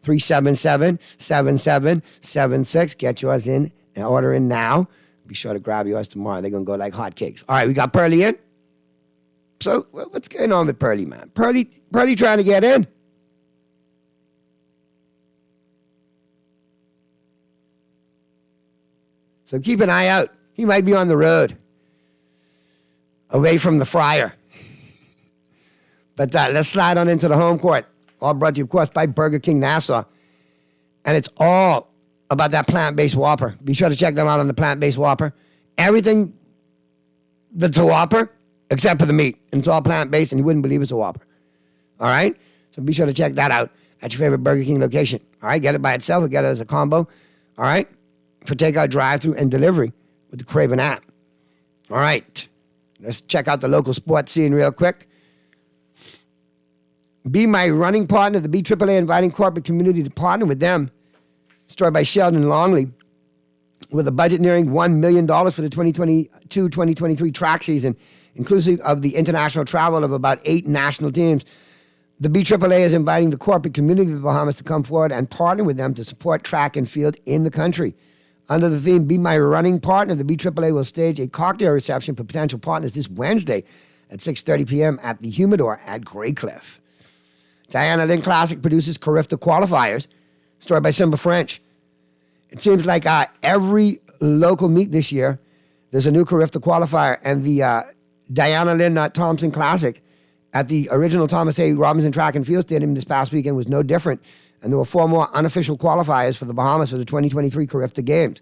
377-7776. Get yours in and order in now. Be sure to grab yours tomorrow. They're going to go like hotcakes. All right, we got Pearlie in. So what's going on with Pearlie, man? Pearlie trying to get in. So keep an eye out. He might be on the road. away from the fryer. But let's slide on into the home court. All brought to you, of course, by Burger King Nassau. And it's all about that plant-based Whopper. Be sure to check them out on the plant-based Whopper. Everything that's a Whopper, except for the meat. And it's all plant-based, and you wouldn't believe it's a Whopper. All right? So be sure to check that out at your favorite Burger King location. All right? Get it by itself or get it as a combo. All right? For takeout, drive-through, and delivery with the Craven app. All right. Let's check out the local sports scene real quick. Be my running partner. The BAAA inviting corporate community to partner with them. Story by Sheldon Longley. With a budget nearing $1 million for the 2022-2023 track season, inclusive of the international travel of about 8 national teams. The BAAA is inviting the corporate community of the Bahamas to come forward and partner with them to support track and field in the country. Under the theme, Be My Running Partner, the BAAA will stage a cocktail reception for potential partners this Wednesday at 6:30 p.m. at the Humidor at Grey Cliff. Diana Lynn Classic produces Carifta qualifiers. Story by Simba French. It seems like every local meet this year, there's a new Carifta qualifier, and the Diana Lynn Thompson Classic at the original Thomas A. Robinson Track and Field Stadium this past weekend was no different, and there were 4 more unofficial qualifiers for the Bahamas for the 2023 Carifta Games.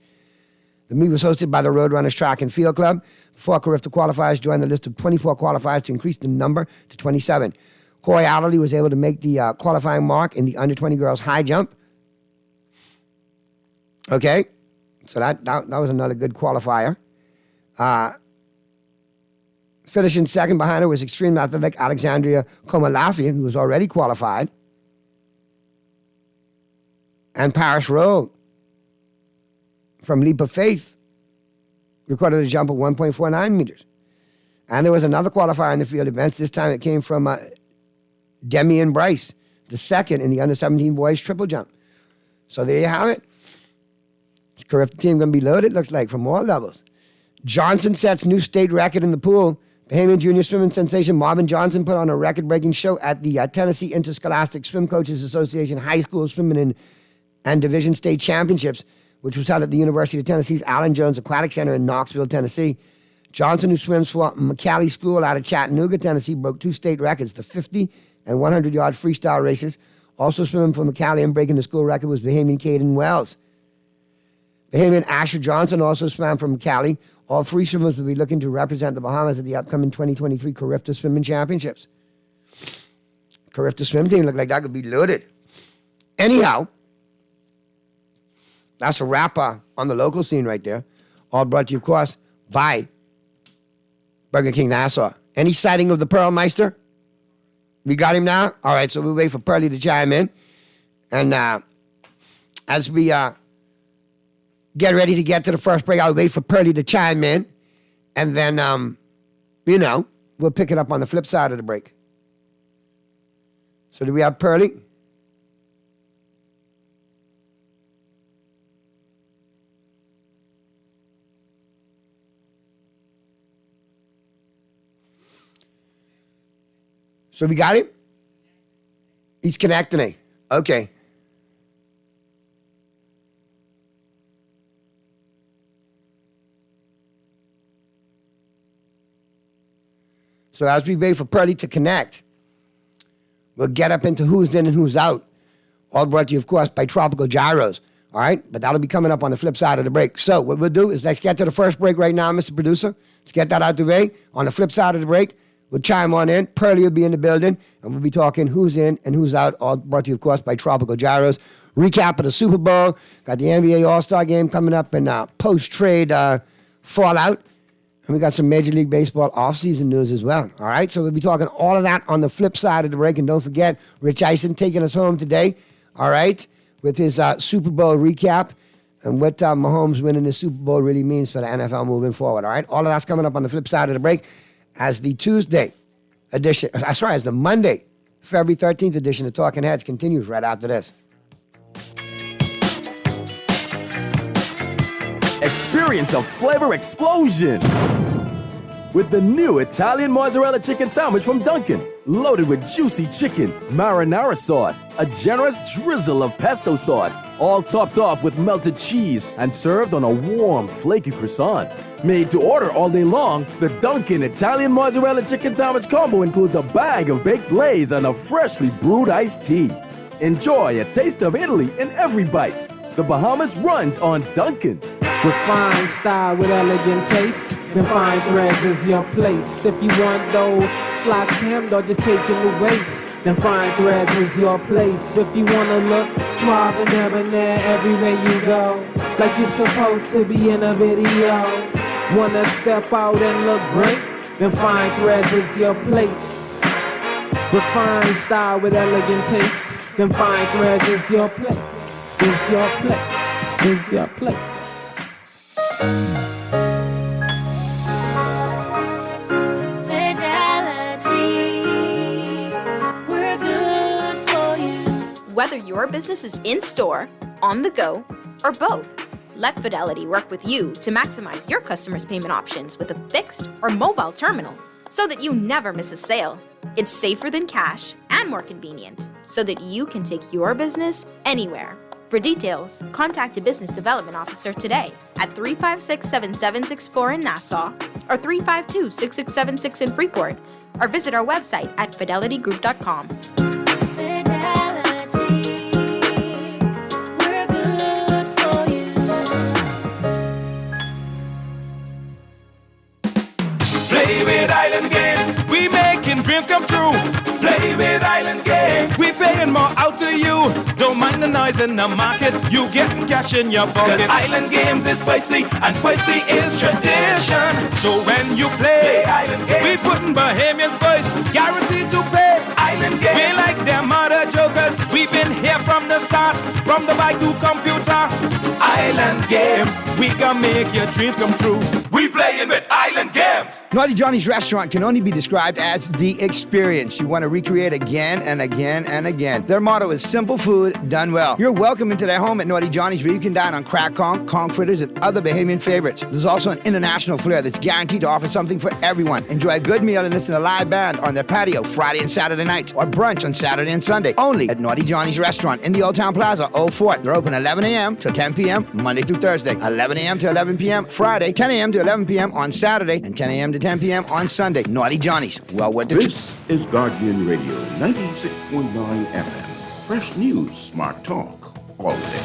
The meet was hosted by the Roadrunners Track and Field Club. 4 Carifta qualifiers joined the list of 24 qualifiers to increase the number to 27. Corey Allerley was able to make the qualifying mark in the under-20 girls high jump. Okay, so that was another good qualifier. Finishing second behind her was extreme athletic Alexandria Komalafi, who was already qualified. And Paris Rowe from Leap of Faith recorded a jump of 1.49 meters. And there was another qualifier in the field events. This time it came from Demian Bryce, the second in the under-17 boys triple jump. So there you have it. This Carifta team going to be loaded, looks like, from all levels. Johnson sets new state record in the pool. Bahamian junior swimming sensation Marvin Johnson put on a record-breaking show at the Tennessee Interscholastic Swim Coaches Association High School Swimming and Division State Championships, which was held at the University of Tennessee's Allen Jones Aquatic Center in Knoxville, Tennessee. Johnson, who swims for McCallie School out of Chattanooga, Tennessee, broke 2 state records, the 50 and 100-yard freestyle races. Also swimming for McCallie and breaking the school record was Bahamian Caden Wells. Bahamian Asher Johnson also swam for McCallie. All 3 swimmers will be looking to represent the Bahamas at the upcoming 2023 Carifta Swimming Championships. Carifta swim team look like that could be loaded. Anyhow, that's a wrap on the local scene right there. All brought to you, of course, by Burger King Nassau. Any sighting of the Pearl Meister? We got him now? All right, so we'll wait for Pearlie to chime in. And as we get ready to get to the first break, I'll wait for Pearlie to chime in. And then, we'll pick it up on the flip side of the break. So do we have Pearlie? So we got him? He's connecting it. Okay. So as we wait for Pearlie to connect, we'll get up into who's in and who's out. All brought to you, of course, by Tropical Gyros. All right? But that'll be coming up on the flip side of the break. So what we'll do is let's get to the first break right now, Mr. Producer. Let's get that out the way. On the flip side of the break, we'll chime on in. Pearlie will be in the building, and we'll be talking who's in and who's out. All brought to you, of course, by Tropical Gyros. Recap of the Super Bowl. Got the NBA All-Star Game coming up and post-trade fallout. And we got some Major League Baseball offseason news as well. All right, so we'll be talking all of that on the flip side of the break. And don't forget, Rich Eisen taking us home today, all right, with his Super Bowl recap and what Mahomes winning the Super Bowl really means for the NFL moving forward, all right? All of that's coming up on the flip side of the break as the Tuesday edition, as the Monday, February 13th edition of Talking Heads continues right after this. Experience a flavor explosion with the new Italian mozzarella chicken sandwich from Dunkin'. Loaded with juicy chicken, marinara sauce, a generous drizzle of pesto sauce, all topped off with melted cheese and served on a warm, flaky croissant. Made to order all day long, the Dunkin' Italian Mozzarella Chicken Sandwich Combo includes a bag of baked lays and a freshly brewed iced tea. Enjoy a taste of Italy in every bite. The Bahamas runs on Dunkin'. Refined style with elegant taste, then Fine Threads is your place. If you want those slacks hemmed or just taking the waist, then Fine Threads is your place. If you wanna look suave and debonair everywhere you go, like you're supposed to be in a video, wanna step out and look great, then Fine Threads is your place. Refined style with elegant taste, then Fine Threads is your place, is your place, is your place. Fidelity, we're good for you. Whether your business is in store, on the go, or both, let Fidelity work with you to maximize your customers' payment options with a fixed or mobile terminal so that you never miss a sale. It's safer than cash and more convenient so that you can take your business anywhere. For details, contact a business development officer today at 356-7764 in Nassau or 352-6676 in Freeport, or visit our website at fidelitygroup.com. Fidelity, we're good for you. Play with Island Games, we making dreams come true. Play with Island Games, we paying more out to you. Don't mind the noise in the market, you getting cash in your pocket. 'Cause Island Games is spicy, and spicy is tradition. So when you play Island Games, we putting Bahamians first, guaranteed to pay. Island Games, we like them other jokers. We've been here from the start, from the bike to computer. Island Games, we gonna make your dreams come true. We playing with Island Games. Naughty Johnny's restaurant can only be described as the experience you want to recreate again and again and again. Their motto is simple food done well. You're welcome into their home at Naughty Johnny's, where you can dine on crack conch fritters, and other Bahamian favorites. There's also an international flair that's guaranteed to offer something for everyone. Enjoy a good meal and listen to a live band on their patio Friday and Saturday nights, or brunch on Saturday and Sunday, only at Naughty Johnny's restaurant in the Old Town Plaza, Old Fort. They're open 11 a.m. to 10 p.m. Monday through Thursday, 11 a.m. to 11 p.m. Friday, 10 a.m. to 11 p.m. on Saturday, and 10 a.m. to 10 p.m. on Sunday. Naughty Johnny's. Well worth the This is Guardian Radio 96.9 FM. Fresh news, smart talk, all day.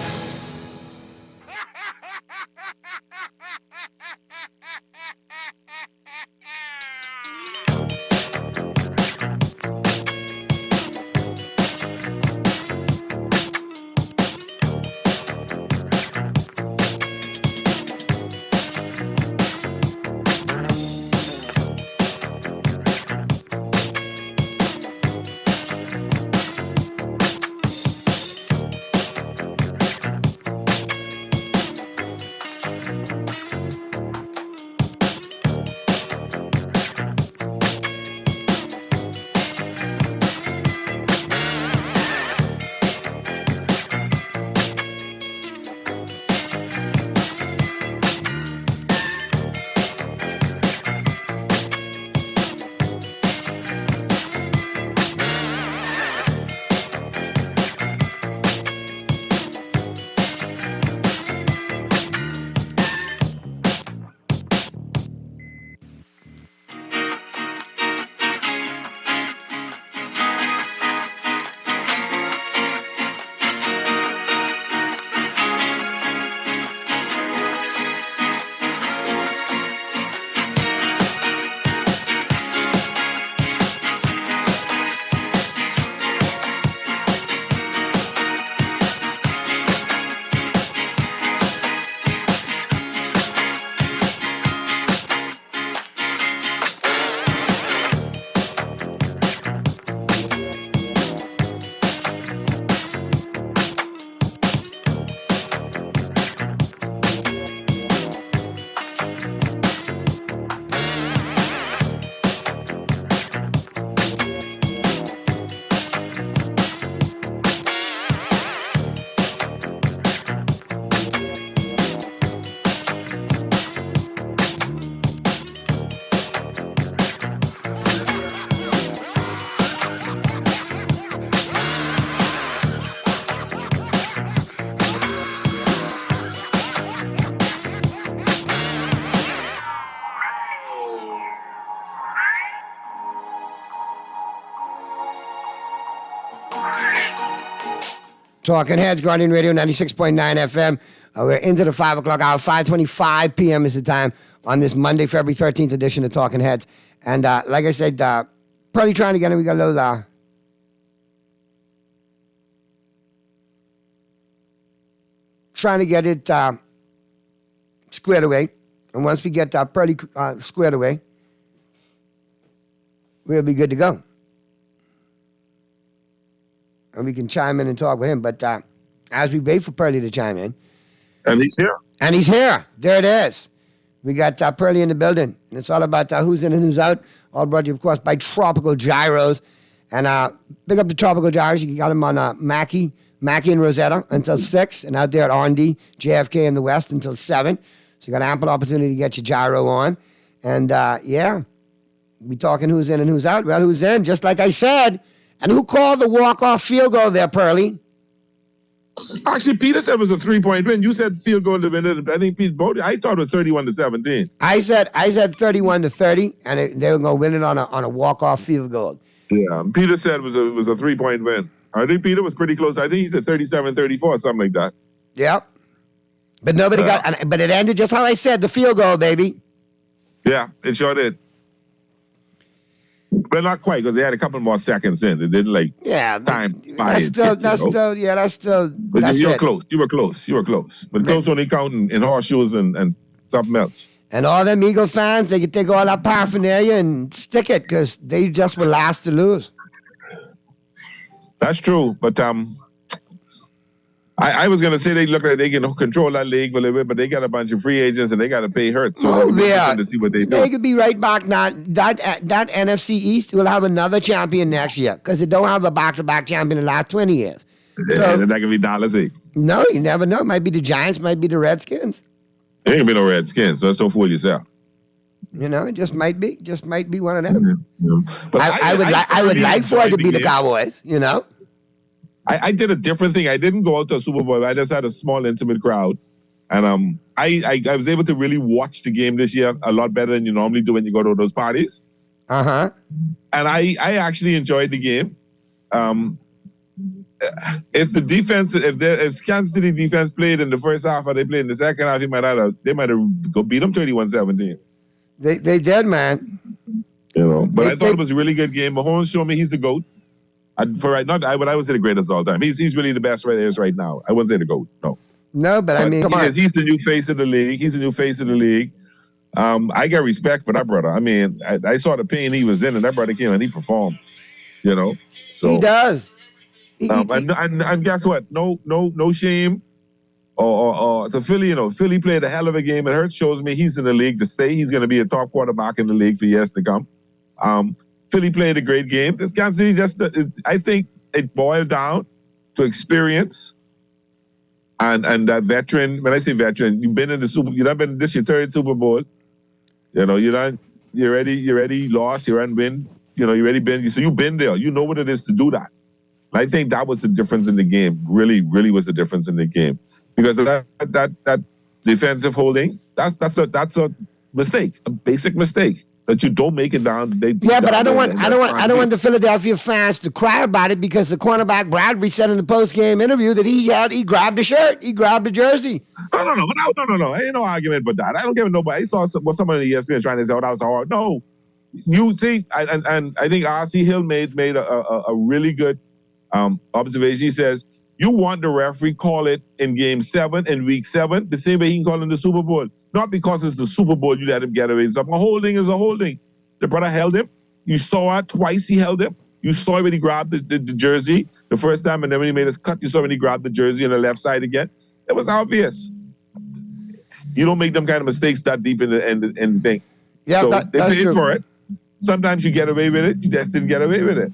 Talking Heads, Guardian Radio 96.9 FM. We're into the 5 o'clock hour. 5:25 p.m. is the time on this Monday, February 13th edition of Talking Heads. And like I said, probably trying to get it. We got a little... trying to get it squared away. And once we get Pearly squared away, we'll be good to go. And we can chime in and talk with him. But as we wait for Pearly to chime in. And he's here. And he's here. There it is. We got Pearly in the building. And it's all about who's in and who's out. All brought to you, of course, by Tropical Gyros. And big up to Tropical Gyros. You got them on Mackie and Rosetta until 6. And out there at R&D, JFK in the West until 7. So you got ample opportunity to get your gyro on. And, yeah, we talking who's in and who's out. Well, who's in, just like I said. And who called the walk-off field goal there, Pearly? Actually, Peter said it was a 3-point win. You said field goal to win it. I think I thought it was 31-17. I said 31-30, and they were going to win it on a walk-off field goal. Yeah, Peter said it was a 3-point win. I think Peter was pretty close. I think he said 37-34, something like that. Yep. But nobody but it ended just how I said, the field goal, baby. Yeah, it sure did. But not quite, because they had a couple more seconds in. They didn't time. That's still. But you were close. You were close. But close only counting in horseshoes and something else. And all them Eagle fans, they could take all that paraphernalia and stick it, because they just were last to lose. That's true, but I was going to say they look like they can control that league for a little bit, but they got a bunch of free agents and they got to pay Hurt. So to see what they do. They could be right back now. That NFC East will have another champion next year, because they don't have a back-to-back champion in the last 20 years. Yeah, so, that could be Dallas. No, you never know. It might be the Giants, might be the Redskins. It ain't gonna be no Redskins, so don't fool yourself. You know, it just might be one of them. Yeah. But I would like for it to be the Cowboys, you know. I did a different thing. I didn't go out to a Super Bowl. I just had a small, intimate crowd. And I was able to really watch the game this year a lot better than you normally do when you go to those parties. Uh-huh. And I actually enjoyed the game. If the defense, if Kansas City defense played in the first half or they played in the second half, they might have go beat them 31-17. They did, man. You know, but I thought it was a really good game. Mahomes showed me he's the GOAT. I would say the greatest of all time. He's really the best right now. I wouldn't say the GOAT, no. No, but I mean, come on. He's the new face of the league. I got respect for that brother. I mean, I saw the pain he was in, and that brother came and he performed. You know, so he does. And guess what? No shame. Or to Philly, you know, Philly played a hell of a game. And Hurts shows me he's in the league to stay. He's going to be a top quarterback in the league for years to come. Philly played a great game. This Kansas City I think it boiled down to experience and that veteran. When I say veteran, you've been in this your third Super Bowl. You know, you already lost, you already win. You know, you already been. So you've been there. You know what it is to do that. And I think that was the difference in the game. Really, really was the difference in the game. Because that defensive holding, that's a mistake, a basic mistake. That you don't make it down. But I don't want the Philadelphia fans to cry about it, because the cornerback Bradbury said in the post-game interview that he grabbed the shirt, he grabbed the jersey. No. Ain't no argument about that. I don't give nobody. I saw what somebody in the ESPN trying to say, that was hard. No, you think, and I think R.C. Hill made a really good observation. He says, you want the referee call it in Game 7, in Week 7, the same way he can call it in the Super Bowl. Not because it's the Super Bowl, you let him get away. Something. A holding is a holding. The brother held him. You saw it twice. He held him. You saw when he grabbed the jersey the first time, and then when he made his cut, you saw when he grabbed the jersey on the left side again. It was obvious. You don't make them kind of mistakes that deep in the thing. Yeah, so that's they paid true. for it. Sometimes you get away with it. You just didn't get away with it.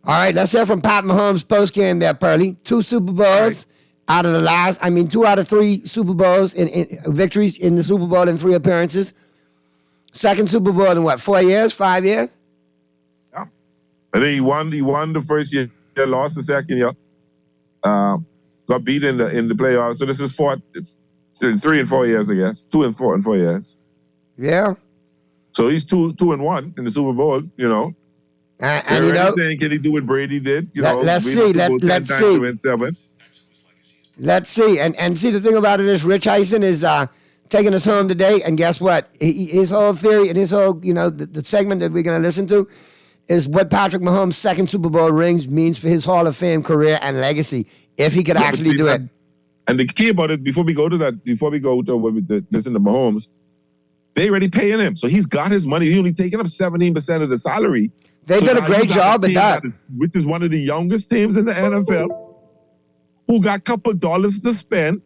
All right, let's hear from Pat Mahomes post-game there, Pearly. 2 Super Bowls out of 2 out of 3 Super Bowls in victories in the Super Bowl in 3 appearances. Second Super Bowl in what, 4 years, 5 years? Yeah. I think he won the first year, lost the second year. Got beat in the playoffs. So this is 3 and 4 years, I guess. 2 and 4 years. Yeah. So he's 2-1 in the Super Bowl, you know. And you know, saying, can he do what Brady did? Let's see. To win 7. Let's see. And see, the thing about it is Rich Eisen is taking us home today. And guess what? His whole theory and his whole, the segment that we're going to listen to is what Patrick Mahomes' second Super Bowl rings means for his Hall of Fame career and legacy, if he could actually do it. And the key about it, before we go to listen to Mahomes, they already paying him. So he's got his money. He's only taking up 17% of the salary. They did a great job at that. Which is one of the youngest teams in the NFL, who got a couple dollars to spend.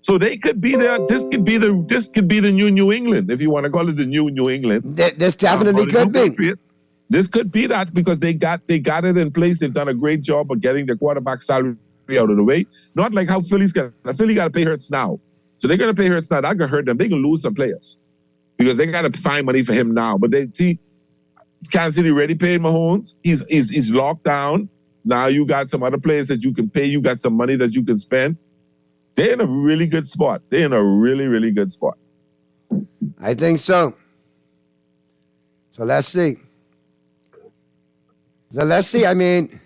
So they could be there. This could be the new New England, if you want to call it the new New England. This definitely could be. Patriots. This could be that because they got it in place. They've done a great job of getting the quarterback salary out of the way. Not like how Philly got to pay Hurts now. So they're going to pay Hurts now. That's going to hurt them. They're going to lose some players because they got to find money for him now. But they see Kansas City already paid Mahomes. He's locked down. Now you got some other players that you can pay. You got some money that you can spend. They're in a really good spot. They're in a really, really good spot. I think so. So let's see. I mean,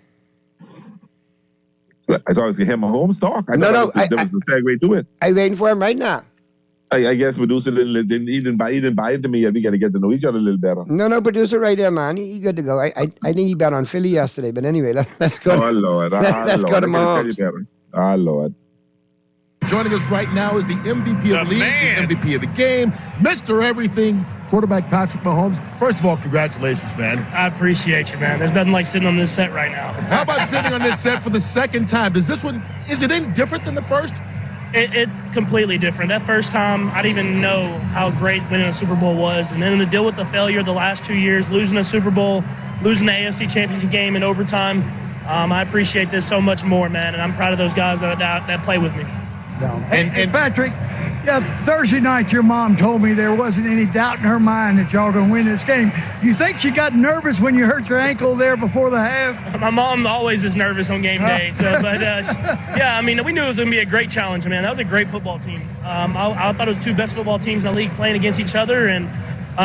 I thought I was going to hear Mahomes talk. There was a segue to it. I'm waiting for him right now. I guess producer didn't buy it to me yet. We got to get to know each other a little better. No, producer right there, man. He good to go. I think he bet on Philly yesterday. But anyway, let's go. Oh, Lord. Let's go to Mahomes. Oh, Lord. Joining us right now is the MVP of the league, the MVP of the game, Mr. Everything, quarterback Patrick Mahomes. First of all, congratulations, man. I appreciate you, man. There's nothing like sitting on this set right now. How about sitting on this set for the second time? Is it any different than the first? It's completely different. That first time, I didn't even know how great winning a Super Bowl was. And then to deal with the failure the last 2 years, losing a Super Bowl, losing the AFC Championship game in overtime, I appreciate this so much more, man. And I'm proud of those guys that play with me. And Patrick, Thursday night your mom told me there wasn't any doubt in her mind that y'all going to win this game. You think she got nervous when you hurt your ankle there before the half? My mom always is nervous on game day. We knew it was going to be a great challenge, man. That was a great football team. I thought it was the two best football teams in the league playing against each other, and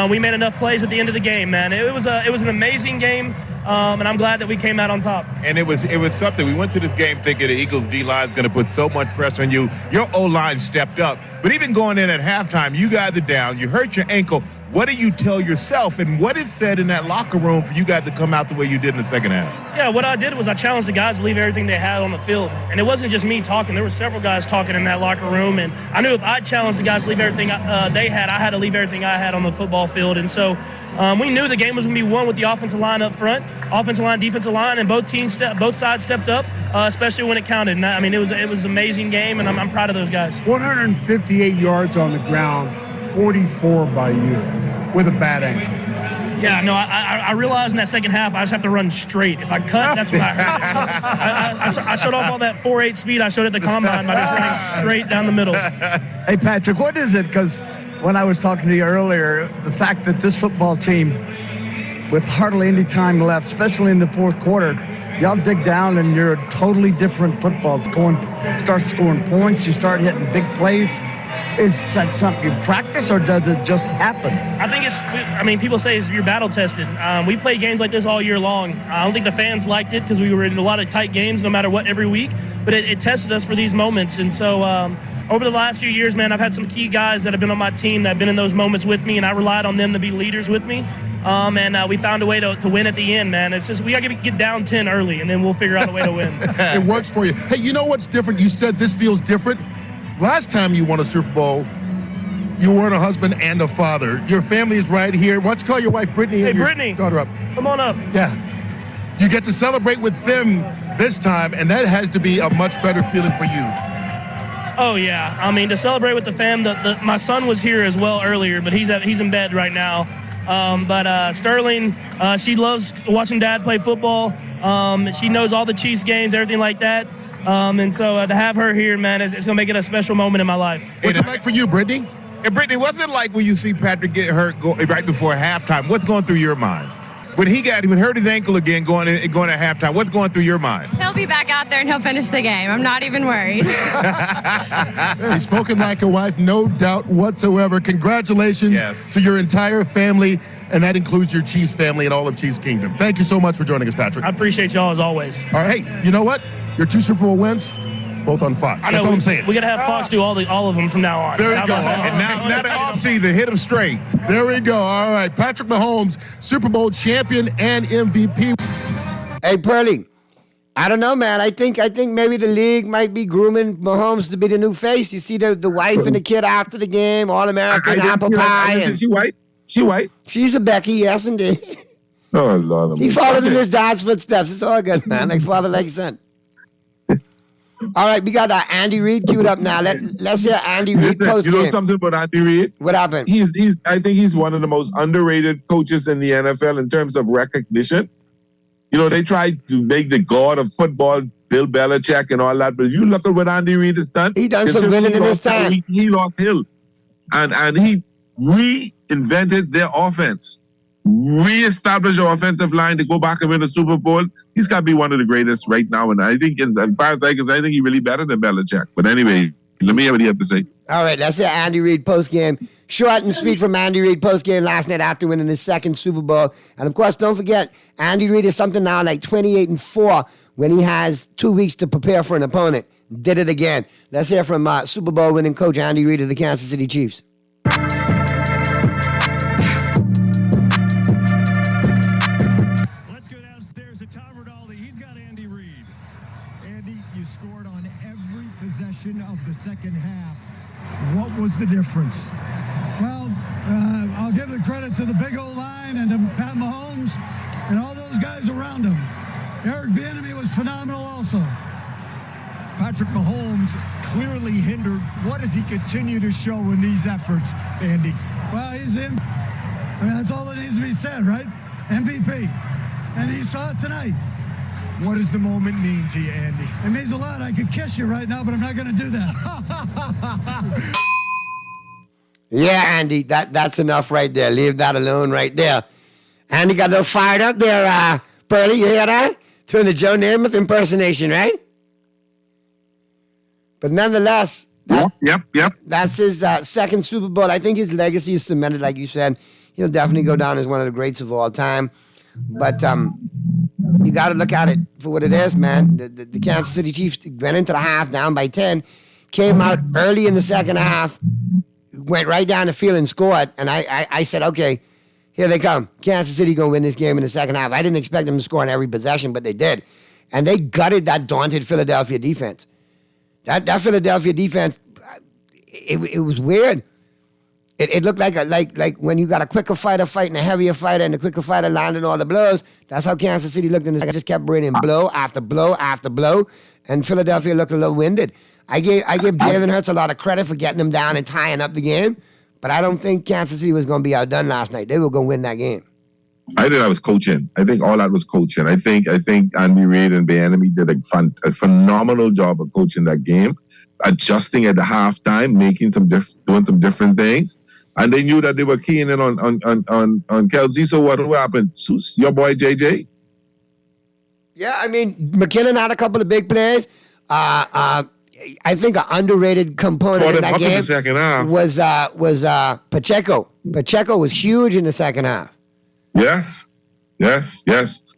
we made enough plays at the end of the game, man. It was an amazing game. And I'm glad that we came out on top. And it was something. We went to this game thinking the Eagles D-line is going to put so much pressure on you. Your O-line stepped up. But even going in at halftime, you guys are down. You hurt your ankle. What do you tell yourself? And what is said in that locker room for you guys to come out the way you did in the second half? Yeah, what I did was I challenged the guys to leave everything they had on the field. And it wasn't just me talking. There were several guys talking in that locker room. And I knew if I challenged the guys to leave everything they had, I had to leave everything I had on the football field. And so we knew the game was going to be won with the offensive line up front, offensive line, defensive line, and both sides stepped up, especially when it counted. And it was an amazing game, and I'm proud of those guys. 158 yards on the ground, 44 by you with a bad ankle. Yeah, no, I realized in that second half I just have to run straight. If I cut, that's what I heard. I showed off all that 4.8 speed I showed at the combine by just running straight down the middle. Hey, Patrick, what is it? Because when I was talking to you earlier, the fact that this football team, with hardly any time left, especially in the fourth quarter, y'all dig down and you're a totally different football. Start scoring points, you start hitting big plays. Is that something you practice, or does it just happen? I think people say you're battle tested. We played games like this all year long. I don't think the fans liked it because we were in a lot of tight games no matter what every week, but it tested us for these moments. And so over the last few years, man, I've had some key guys that have been on my team that have been in those moments with me, and I relied on them to be leaders with me. And we found a way to win at the end, man. It's just we got to get down 10 early, and then we'll figure out a way to win. It works for you. Hey, you know what's different? You said this feels different. Last time you won a Super Bowl, you weren't a husband and a father. Your family is right here. Why don't you call your wife Brittany? Hey, Brittany. Daughter up. Come on up. Yeah. You get to celebrate with them this time, and that has to be a much better feeling for you. Oh, yeah. To celebrate with the fam, my son was here as well earlier, but he's in bed right now. But Sterling, she loves watching Dad play football. She knows all the Chiefs games, everything like that. And so to have her here, man, it's going to make it a special moment in my life. What's it like for you, Brittany? And Brittany, what's it like when you see Patrick get hurt right before halftime? What's going through your mind? When he hurt his ankle again going at halftime, what's going through your mind? He'll be back out there and he'll finish the game. I'm not even worried. He's spoken like a wife, no doubt whatsoever. Congratulations to your entire family, and that includes your Chiefs family and all of Chiefs Kingdom. Thank you so much for joining us, Patrick. I appreciate y'all as always. All right, hey, you know what? Your 2 Super Bowl wins, both on Fox. I know. That's what I'm saying. We got to have Fox do all of them from now on. There How we go. about that? And now the offseason, hit him straight. There we go. All right. Patrick Mahomes, Super Bowl champion and MVP. Hey, Pearly, I don't know, man. I think maybe the league might be grooming Mahomes to be the new face. You see the wife and the kid after the game, All-American, apple pie. Is she white? She white? She's a Becky, yes, indeed. Oh, Lord. He followed in his dad's footsteps. It's all good, man. Like father, like son. All right, we got Andy Reid queued up now. Let's hear Andy Reid post You know something about Andy Reid? What happened? I think he's one of the most underrated coaches in the NFL in terms of recognition. You know, they tried to make the god of football Bill Belichick and all that, but if you look at what Andy Reid has done, he done some winning in his time. He lost Hill, and he reinvented their offense, reestablished our offensive line to go back and win the Super Bowl. He's got to be one of the greatest right now, and I think, as far as I can say, I think he's really better than Belichick. But anyway, let me hear what he have to say. All right, let's hear Andy Reid postgame. Short and sweet from Andy Reid postgame last night after winning his second Super Bowl. And of course, don't forget, Andy Reid is something now like 28-4 when he has 2 weeks to prepare for an opponent. Did it again. Let's hear from Super Bowl winning coach Andy Reid of the Kansas City Chiefs. Let's go downstairs to Tom Rinaldi. He's got Andy Reid. Andy, you scored on every possession of the second half. What was the difference? Well, I'll give the credit to the big old line and to Pat Mahomes and all those guys around him. Eric Bieniemy was phenomenal also. Patrick Mahomes clearly hindered. What does he continue to show in these efforts, Andy? Well, he's him. I mean, that's all that needs to be said, right? MVP. And he saw it tonight. What does the moment mean to you, Andy? It means a lot. I could kiss you right now, but I'm not going to do that. Yeah, Andy, that's enough right there. Leave that alone right there. Andy got a little fired up there, Pearly. You hear that? Doing the Joe Namath impersonation, right? But nonetheless, Yep. That's his second Super Bowl. I think his legacy is cemented, like you said. He'll definitely go down as one of the greats of all time. But you got to look at it for what it is, man. The Kansas City Chiefs went into the half down by 10, came out early in the second half, went right down the field and scored. And I said, okay, here they come. Kansas City going to win this game in the second half. I didn't expect them to score on every possession, but they did. And they gutted that daunted Philadelphia defense. That Philadelphia defense, it was weird. It looked like when you got a quicker fighter fighting a heavier fighter and the quicker fighter landing all the blows. That's how Kansas City looked in this. I just kept bringing blow after blow after blow, and Philadelphia looked a little winded. I gave Jalen Hurts a lot of credit for getting them down and tying up the game, but I don't think Kansas City was going to be outdone last night. They were going to win that game. I think that was coaching. I think all that was coaching. I think Andy Reid and Bieniemy did a phenomenal job of coaching that game, adjusting at the halftime, doing some different things, and they knew that they were keying in on Kelsey. So what happened? Your boy JJ. Yeah, I mean McKinnon had a couple of big plays. I think an underrated component in that game second half. was Pacheco. Pacheco was huge in the second half. Yes.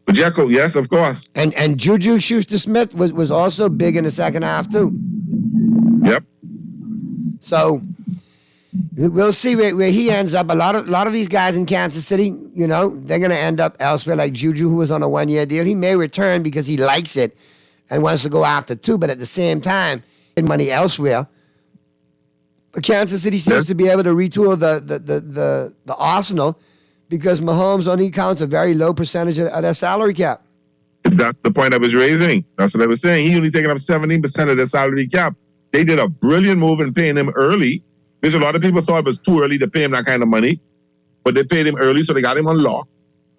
Pacheco, yes, of course. And Juju Schuster-Smith was also big in the second half too. Yep. So we'll see where he ends up. A lot of these guys in Kansas City, you know, they're going to end up elsewhere. Like Juju, who was on a 1-year deal, he may return because he likes it and wants to go after 2. But at the same time, money elsewhere. But Kansas City seems to be able to retool the arsenal because Mahomes only counts a very low percentage of their salary cap. That's the point I was raising. That's what I was saying. He only taking up 17% of their salary cap. They did a brilliant move in paying him early, because a lot of people thought it was too early to pay him that kind of money. But they paid him early, so they got him on lock.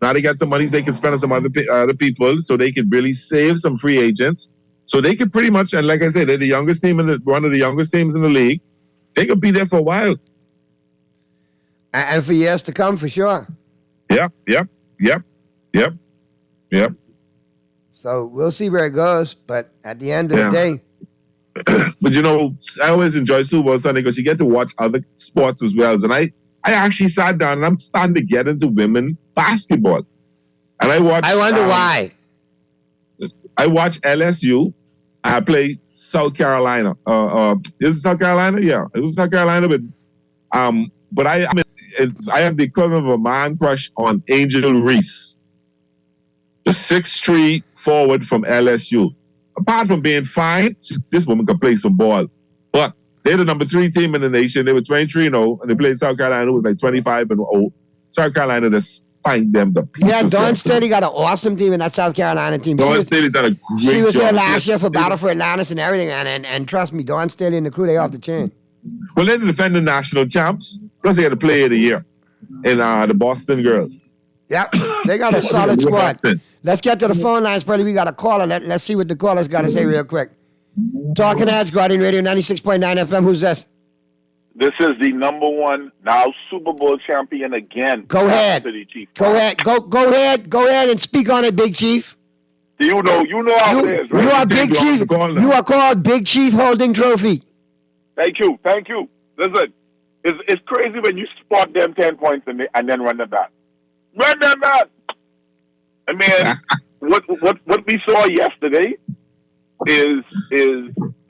Now they got some money they can spend on some other people, so they could really save some free agents. So they could pretty much, and like I said, they're the youngest team one of the youngest teams in the league. They could be there for a while. And for years to come, for sure. Yep. So we'll see where it goes. But at the end of the day. But you know, I always enjoy Super Bowl Sunday because you get to watch other sports as well. And I actually sat down and I'm starting to get into women basketball. And I watched. I wonder why. I watched LSU I played South Carolina. Is it South Carolina? Yeah, it was South Carolina. But I have the equivalent of a man crush on Angel Reese, the 6'3" forward from LSU. Apart from being fine, this woman can play some ball. But they're the number 3 team in the nation. They were 23-0, and they played South Carolina, who was like 25-0. South Carolina just spanked them the pieces. Yeah, Dawn Staley got an awesome team in that South Carolina team. Dawn Staley's done a great job. She was here last year for Battle for Atlantis and everything, and trust me, Dawn Staley and the crew, they off the chain. Well, they're the defending national champs. Plus, they had a player of the year in the Boston Girls. Yep, they got a solid squad. Let's get to the phone lines, Freddie. We got a caller. Let's see what the caller's got to say real quick. Talking Heads, Guardian Radio 96.9 FM. Who's this? This is the number 1 now Super Bowl champion again. Go ahead. Go ahead. Go ahead. Go ahead and speak on it, Big Chief. You know how it is, right? You are Big Chief. You are called Big Chief Holding Trophy. Thank you. Listen, it's crazy when you spot them 10 points and then run them back. Run them back. I mean, what we saw yesterday is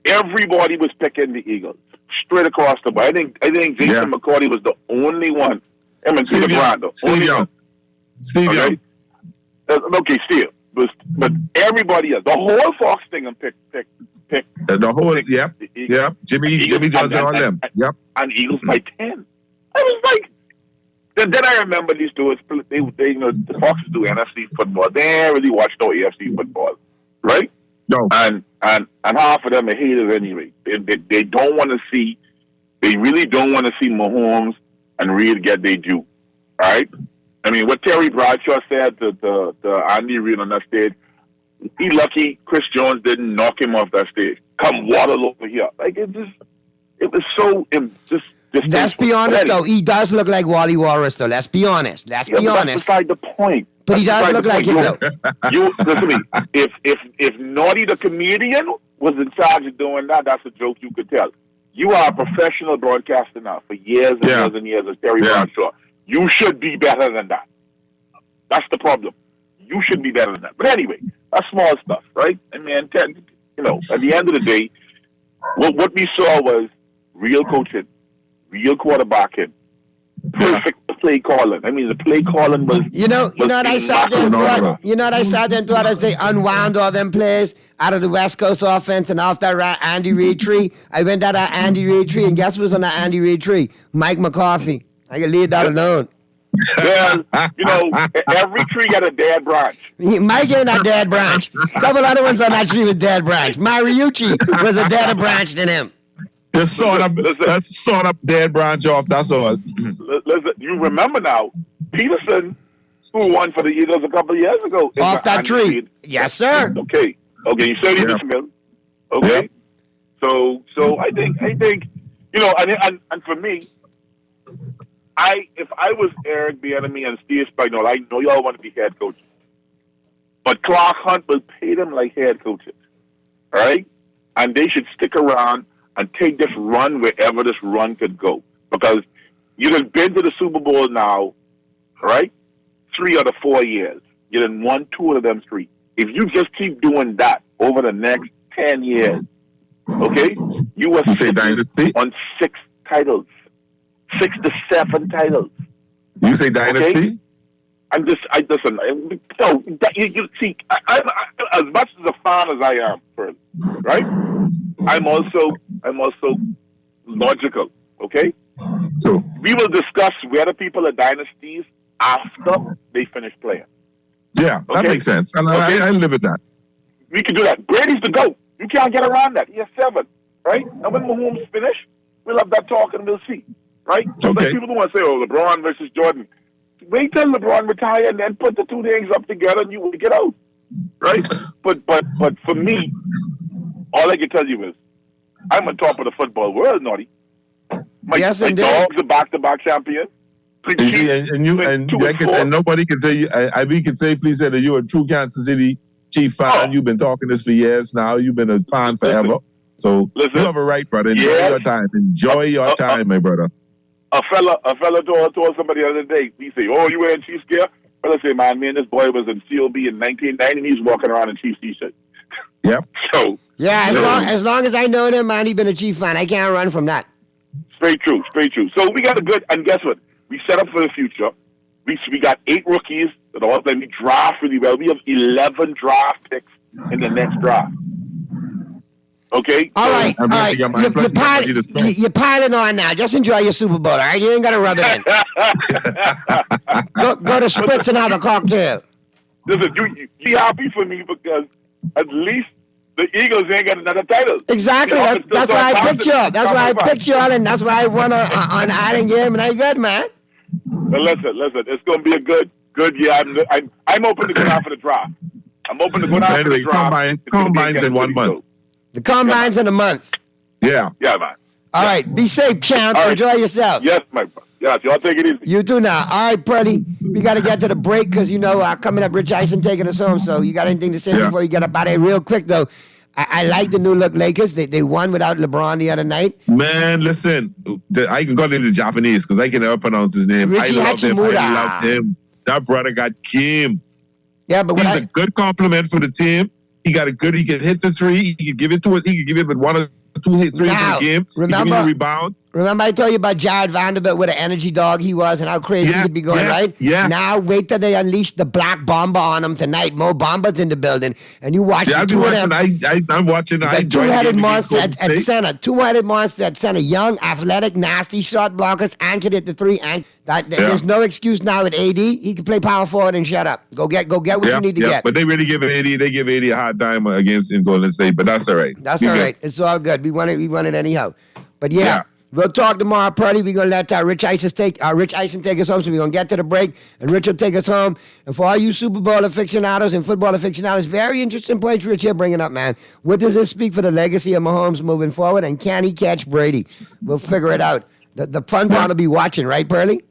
everybody was picking the Eagles straight across the board. I think Jason McCourty was the only one. I mean, Steve Young. Okay, Steve. But everybody else, the whole Fox thing, and pick. The whole, yep. Jimmy Johnson on them. Yep. And Eagles by 10. I was like, then I remember these dudes. They the Foxes do NFC football. They ain't really watch no AFC football, right? No. And half of them are haters anyway. They don't want to see. They really don't want to see Mahomes and Reid get their due. All right. I mean, what Terry Bradshaw said to Andy Reid on that stage, he lucky Chris Jones didn't knock him off that stage. Come waddle over here. Like, it was so just let's be honest, though. He does look like Wally Walrus, though. Let's be honest. That's beside the point. But he does look like him, though. You listen to me. If Naughty the comedian was in charge of doing that, that's a joke you could tell. You are a professional broadcaster now for years and years and years as Terry Bradshaw. You should be better than that. That's the problem. You should be better than that. But anyway, that's small stuff, right? I mean, at the end of the day, what we saw was real coaching, real quarterbacking, perfect play calling. I mean, the play calling was. I sat there and thought as they unwound all them plays out of the West Coast offense and off that Andy Reid tree. I went down that Andy Reid tree, and guess who was on that Andy Reid tree? Mike McCarthy. I can leave that alone. Well, every tree got a dead branch. Mike ain't a dead branch. A couple other ones on that tree was dead branch. Mariucci was a deader branch than him. Just sort of dead branch off, that's all. Listen, you remember now, Peterson, who won for the Eagles a couple of years ago. Off that tree. Yes, sir. Okay, you said he was Smith. Okay? Yeah. So I think and for me, if I was Eric Bieniemy and Steve Spagnuolo, I know y'all want to be head coaches, but Clark Hunt will pay them like head coaches, all right? And they should stick around and take this run wherever this run could go, because you've been to the Super Bowl now, right? 3 out of 4 years. You done won 2 of them 3. If you just keep doing that over the next 10 years, okay, you will sit on 6 titles. 6 to 7 titles. You say dynasty? Okay? Listen. You see, I'm as much as a fan as I am, right? I'm also logical. Okay. So we will discuss whether people are dynasties after they finish playing. Yeah, that makes sense. And I live with that. We can do that. Brady's the GOAT. You can't get around that. He has 7, right? And when Mahomes finish, we'll have that talk and we'll see. Right? So like people don't want to say, LeBron versus Jordan. Wait till LeBron retire and then put the 2 things up together and you will get out. Right? But for me, all I can tell you is I'm on top of the football world, Naughty. My Dogs are back-to-back champions. You see, and nobody can say, we can safely say that you're a true Kansas City Chief fan. You've been talking this for years now. You've been a fan forever. So you have a right, brother. Enjoy your time. Enjoy your time, my brother. A fella told somebody the other day, he said, you wearing Chiefs gear? Fella say, man, me and this boy was in COB in 1990 and he's walking around in Chiefs t-shirt. Yep. So yeah, as long as I know him, man, he been a Chief fan. I can't run from that. Straight true. So we got a good, and guess what? We set up for the future. We got 8 rookies that all then we draft really well. We have 11 draft picks in the next draft. Okay? All right. You're piling on now. Just enjoy your Super Bowl, all right? You ain't got to rub it in. go to Spritz and have a cocktail. Listen, you be happy for me because at least the Eagles ain't got another title. Exactly. That's why I picked you. That's why I picked you, and that's why I won on Island game, and I good, man. But listen. It's going to be a good year. I'm open to go down for the draft. I'm open to go down for the draft. Combines in 1 month. The combines in a month. Yeah. Yeah, man. All right. Be safe, champ. Right. Enjoy yourself. Yes, my brother. Yes, y'all take it easy. You too now. All right, Purdy. We got to get to the break because, coming up, Rich Eisen taking us home. So you got anything to say before you get up out of here? Real quick, though. I like the new look Lakers. They won without LeBron the other night. Man, listen. I can call him the Japanese because I can never pronounce his name. Richie I love him. That brother got Kim. Yeah, but he's a good compliment for the team. He can hit the three. He can give it to us. He can give it with 1 or 2 hit threes in the game. Remember, rebound. Remember I told you about Jared Vanderbilt, what an energy dog he was and how crazy he could be going, right? Yeah. Now wait till they unleash the black bomber on him tonight. Mo Bamba's in the building. And you watch the two of them. I'm watching. The two-headed monster at center. Two-headed monster at center. Young, athletic, nasty shot blockers. And can hit the three. And there's no excuse now with AD. He can play power forward and shut up. Go get what you need to get. But they really give AD a hard time against in Golden State. But that's all right. That's all right. It's all good. We won it anyhow. But yeah. We'll talk tomorrow, Purdy. We're going to let Rich Eisen take us home, so we're going to get to the break, and Rich will take us home. And for all you Super Bowl aficionados and football aficionados, very interesting points Rich here bringing up, man. What does this speak for the legacy of Mahomes moving forward, and can he catch Brady? We'll figure it out. The fun part will be watching, right, Purdy?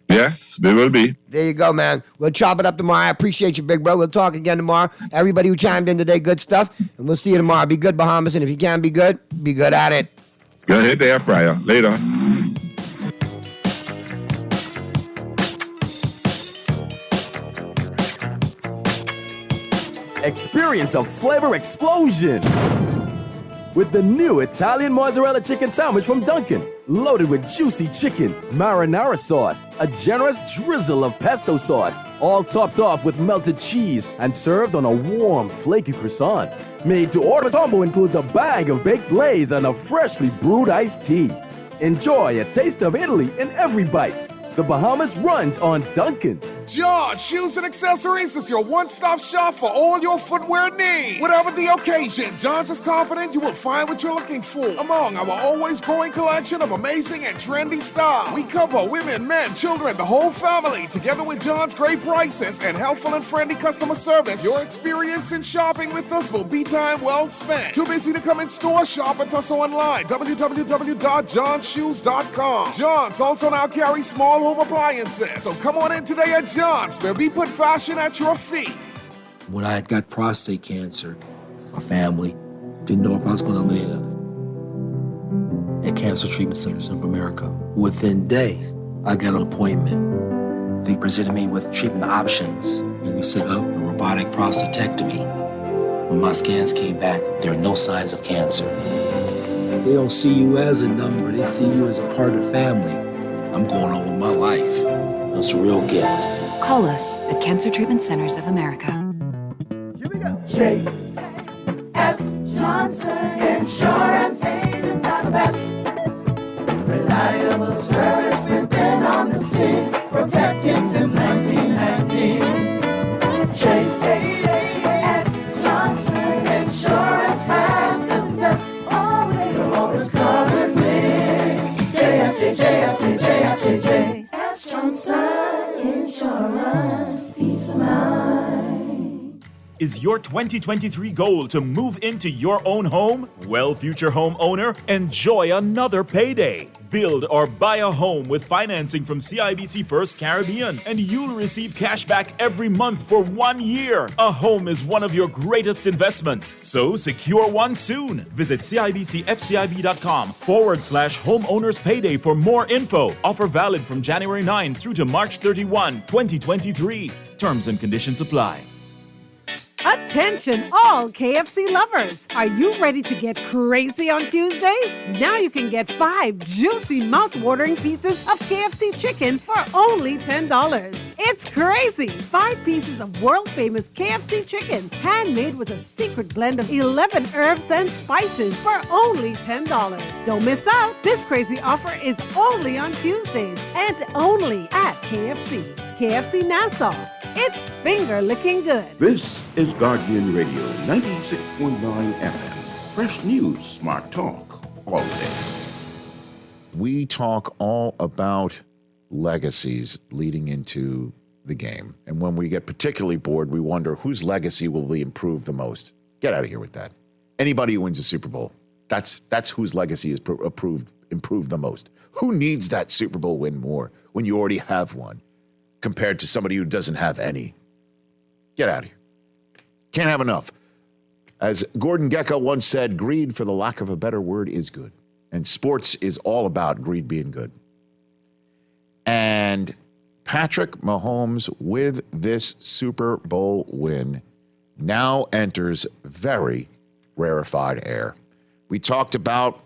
Yes, we will be. There you go, man. We'll chop it up tomorrow. I appreciate you, big bro. We'll talk again tomorrow. Everybody who chimed in today, good stuff. And we'll see you tomorrow. Be good, Bahamas. And if you can't be good at it. Go hit the air fryer. Later. Experience a flavor explosion with the new Italian mozzarella chicken sandwich from Dunkin'. Loaded with juicy chicken, marinara sauce, a generous drizzle of pesto sauce, all topped off with melted cheese and served on a warm, flaky croissant. Made to order combo includes a bag of baked lays and a freshly brewed iced tea. Enjoy a taste of Italy in every bite. The Bahamas runs on Dunkin'. John Shoes and Accessories is your one-stop shop for all your footwear needs. Whatever the occasion, John's is confident you will find what you're looking for among our always growing collection of amazing and trendy styles. We cover women, men, children, the whole family. Together with John's great prices and helpful and friendly customer service, your experience in shopping with us will be time well spent. Too busy to come in store? Shop with us online. www.johnshoes.com. John's also now carries small home appliances. So come on in today at John's, where we put fashion at your feet. When I had got prostate cancer, my family didn't know if I was going to live. At Cancer Treatment Centers of America, within days, I got an appointment. They presented me with treatment options, and we set up a robotic prostatectomy. When my scans came back, there are no signs of cancer. They don't see you as a number, they see you as a part of the family. I'm going on with my life. It's a real gift. Call us at Cancer Treatment Centers of America. Here we go. J.S. Johnson Insurance Agents are the best. Reliable service, we've been on the scene, protected since 1919. J.S. Johnson Insurance has the test. You'll always cover me. J.S. Johnson Insurance, peace of mind. Is your 2023 goal to move into your own home? Well, future homeowner, enjoy another payday. Build or buy a home with financing from CIBC First Caribbean, and you'll receive cash back every month for 1 year. A home is one of your greatest investments, so secure one soon. Visit CIBCFCIB.com/homeowners payday for more info. Offer valid from January 9 through to March 31, 2023. Terms and conditions apply. Attention, all KFC lovers. Are you ready to get crazy on Tuesdays? Now you can get 5 juicy, mouth-watering pieces of KFC chicken for only $10. It's crazy! 5 pieces of world-famous KFC chicken, handmade with a secret blend of 11 herbs and spices for only $10. Don't miss out. This crazy offer is only on Tuesdays and only at KFC. KFC Nassau. It's finger-licking good. This is Guardian Radio 96.9 FM. Fresh news, smart talk, all day. We talk all about legacies leading into the game. And when we get particularly bored, we wonder whose legacy will be improved the most. Get out of here with that. Anybody who wins a Super Bowl, that's whose legacy is improved the most. Who needs that Super Bowl win more when you already have one compared to somebody who doesn't have any? Get out of here. Can't have enough. As Gordon Gekko once said, greed, for the lack of a better word, is good. And sports is all about greed being good. And Patrick Mahomes, with this Super Bowl win, now enters very rarefied air. We talked about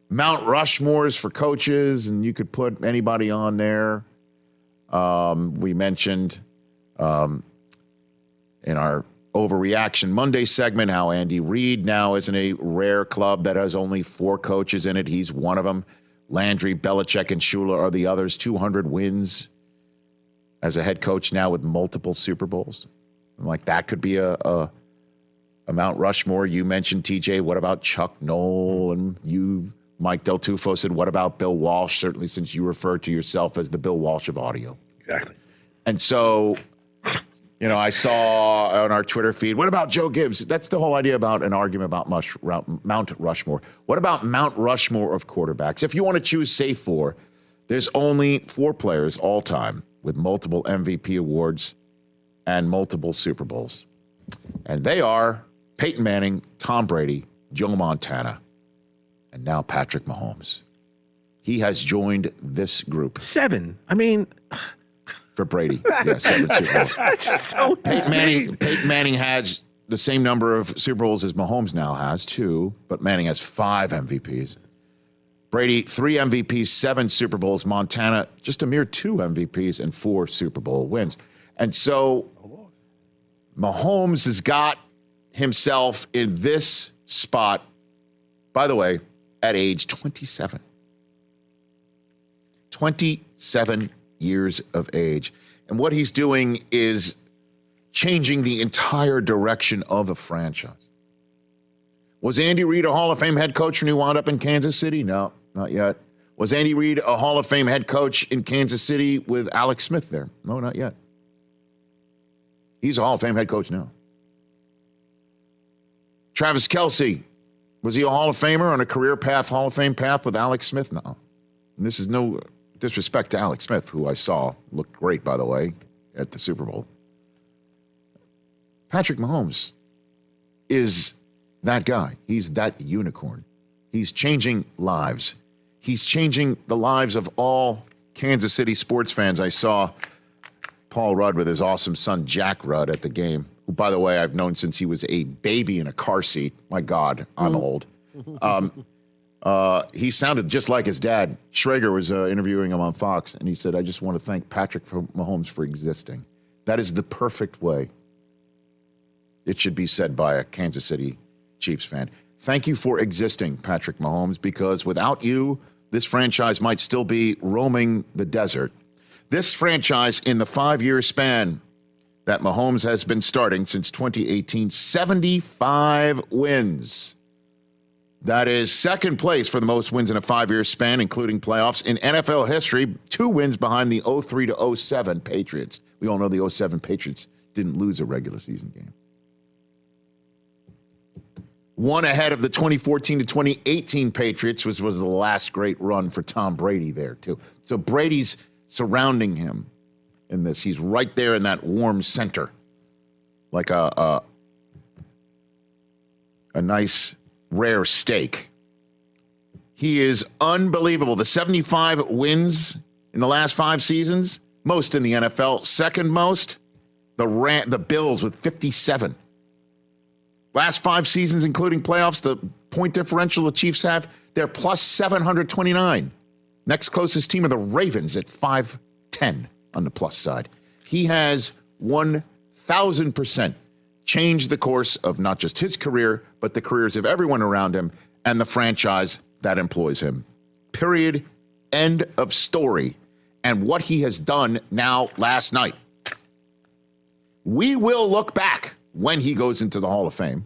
Mount Rushmores for coaches, and you could put anybody on there. We mentioned in our Overreaction Monday segment how Andy Reid now is in a rare club that has only 4 coaches in it. He's one of them. Landry, Belichick, and Shula are the others. 200 wins as a head coach now with multiple Super Bowls. I'm like, that could be a Mount Rushmore. You mentioned, TJ, what about Chuck Noll? And you, Mike Del Tufo, said, what about Bill Walsh? Certainly, since you refer to yourself as the Bill Walsh of audio. Exactly. And so, I saw on our Twitter feed, what about Joe Gibbs? That's the whole idea about an argument about Mount Rushmore. What about Mount Rushmore of quarterbacks? If you want to choose, say 4, there's only 4 players all time with multiple MVP awards and multiple Super Bowls. And they are Peyton Manning, Tom Brady, Joe Montana, and now Patrick Mahomes. He has joined this group. 7. I mean, for Brady. Yeah, 7 Super Bowls. That's just so Peyton Manning has the same number of Super Bowls as Mahomes now has, 2, but Manning has 5 MVPs. Brady, 3 MVPs, 7 Super Bowls. Montana, just a mere 2 MVPs and 4 Super Bowl wins. And so Mahomes has got himself in this spot, by the way, at age 27. 27 years of age. And what he's doing is changing the entire direction of a franchise. Was Andy Reid a Hall of Fame head coach when he wound up in Kansas City? No, not yet. Was Andy Reid a Hall of Fame head coach in Kansas City with Alex Smith there? No, not yet. He's a Hall of Fame head coach now. Travis Kelce, was he a Hall of Famer on a career path, Hall of Fame path with Alex Smith? No. And this is no disrespect to Alex Smith, who I saw looked great, by the way, at the Super Bowl. Patrick Mahomes is that guy. He's that unicorn. He's changing lives. He's changing the lives of all Kansas City sports fans. I saw Paul Rudd with his awesome son, Jack Rudd, at the game, who, by the way, I've known since he was a baby in a car seat. My God, I'm old. He sounded just like his dad. Schrager was interviewing him on Fox, and he said, I just want to thank Patrick Mahomes for existing. That is the perfect way it should be said by a Kansas City Chiefs fan. Thank you for existing, Patrick Mahomes, because without you, this franchise might still be roaming the desert. This franchise, in the 5-year span that Mahomes has been starting since 2018, 75 wins. That is second place for the most wins in a 5-year span, including playoffs. In NFL history, 2 wins behind the 03 to 07 Patriots. We all know the 07 Patriots didn't lose a regular season game. 1 ahead of the 2014 to 2018 Patriots, which was the last great run for Tom Brady there, too. So Brady's surrounding him in this. He's right there in that warm center, like a nice rare steak. He is unbelievable. The 75 wins in the last 5 seasons, most in the NFL. Second most, the Bills with 57. Last 5 seasons, including playoffs, the point differential the Chiefs have, they're plus 729. Next closest team are the Ravens at 510 on the plus side. He has 1,000% changed the course of not just his career, but the careers of everyone around him and the franchise that employs him. Period. End of story. And what he has done now last night. We will look back when he goes into the Hall of Fame.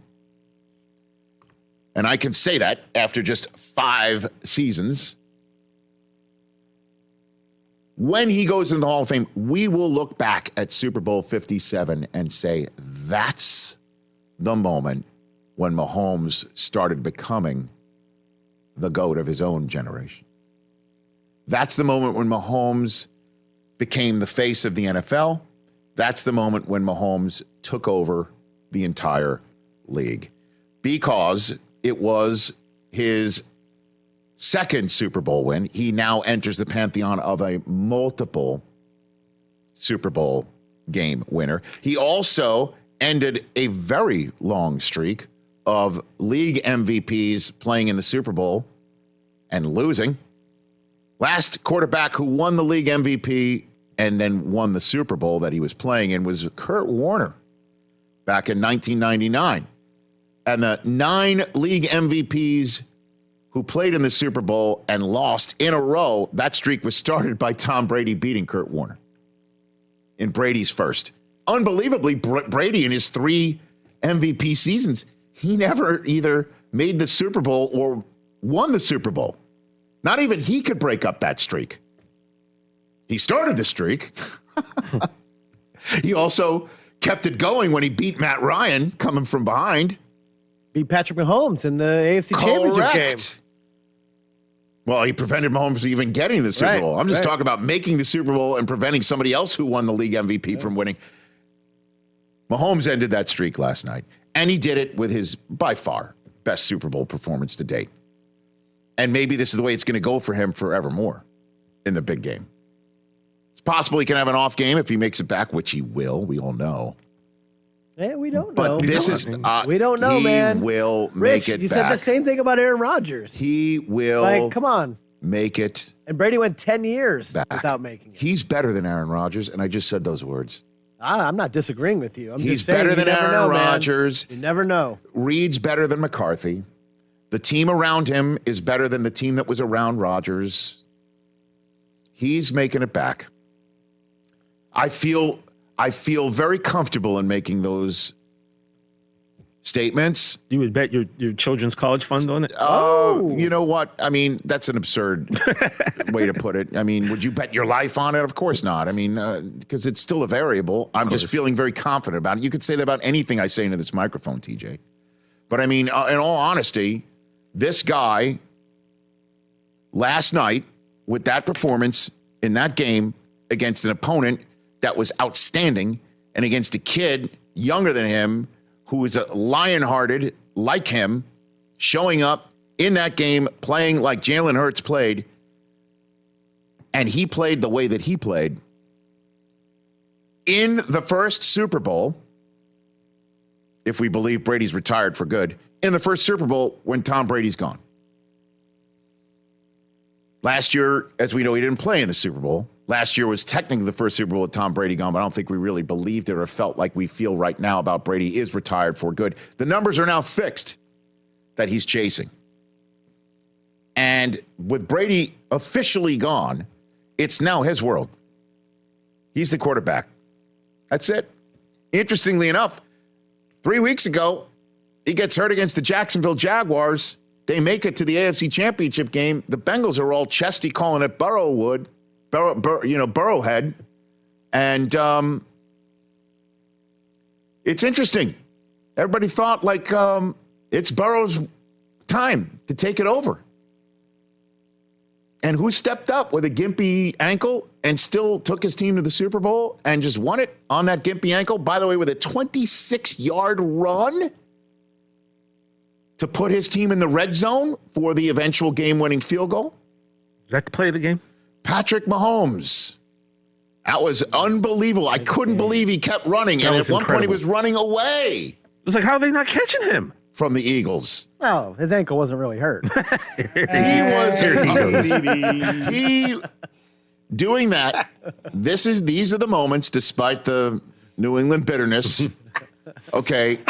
And I can say that after just 5 seasons. When he goes into the Hall of Fame, we will look back at Super Bowl 57 and say, that's the moment when Mahomes started becoming the GOAT of his own generation. That's the moment when Mahomes became the face of the NFL. That's the moment when Mahomes took over the entire league, because it was his second Super Bowl win. He now enters the pantheon of a multiple Super Bowl game winner. He also ended a very long streak of league MVPs playing in the Super Bowl and losing. Last quarterback who won the league MVP and then won the Super Bowl that he was playing in was Kurt Warner back in 1999. And the 9 league MVPs who played in the Super Bowl and lost in a row, that streak was started by Tom Brady beating Kurt Warner in Brady's first. Unbelievably, Brady in his 3 MVP seasons, he never either made the Super Bowl or won the Super Bowl. Not even he could break up that streak. He started the streak. He also kept it going when he beat Matt Ryan coming from behind. Beat Patrick Mahomes in the AFC Championship game. Well, he prevented Mahomes from even getting the Super Bowl. I'm just talking about making the Super Bowl and preventing somebody else who won the league MVP from winning. Mahomes ended that streak last night, and he did it with his, by far, best Super Bowl performance to date. And maybe this is the way it's going to go for him forevermore in the big game. It's possible he can have an off game if he makes it back, which he will. We all know. Yeah, we don't know. But this is we don't know, man. He will Rich, make it you back. said the same thing about Aaron Rodgers. He will. Like, come on. Make it. And Brady went 10 years back. without making it. He's better than Aaron Rodgers, and I just said those words. I'm not disagreeing with you. He's just saying better than Aaron Rodgers. You never know. Reed's better than McCarthy. The team around him is better than the team that was around Rodgers. He's making it back. I feel very comfortable in making those statements. You would bet your children's college fund on it? Oh, you know what? I mean, that's an absurd way to put it. I mean, would you bet your life on it? Of course not. I mean, because it's still a variable. I'm just feeling very confident about it. You could say that about anything I say into this microphone, TJ. But I mean, in all honesty, this guy last night with that performance in that game against an opponent that was outstanding and against a kid younger than him who is a lion-hearted like him, showing up in that game, playing like Jalen Hurts played, and he played the way that he played in the first Super Bowl, if we believe Brady's retired for good, in the first Super Bowl when Tom Brady's gone. Last year, as we know, he didn't play in the Super Bowl. Last year was technically the first Super Bowl with Tom Brady gone, but I don't think we really believed it or felt like we feel right now about Brady is retired for good. The numbers are now fixed that he's chasing. And with Brady officially gone, it's now his world. He's the quarterback. That's it. Interestingly enough, 3 weeks ago, he gets hurt against the Jacksonville Jaguars. They make it to the AFC Championship game. The Bengals are all chesty, calling it Burrowhead. And it's interesting. Everybody thought like it's Burrow's time to take it over. And who stepped up with a gimpy ankle and still took his team to the Super Bowl and just won it on that gimpy ankle? By the way, with a 26-yard run to put his team in the red zone for the eventual game-winning field goal. Is that the play of the game? Patrick Mahomes. That was unbelievable. I couldn't believe he kept running. And at one point he was running away. was like, how are they not catching him? From the Eagles. Oh, his ankle wasn't really hurt. He doing that. These are the moments, despite the New England bitterness. Okay.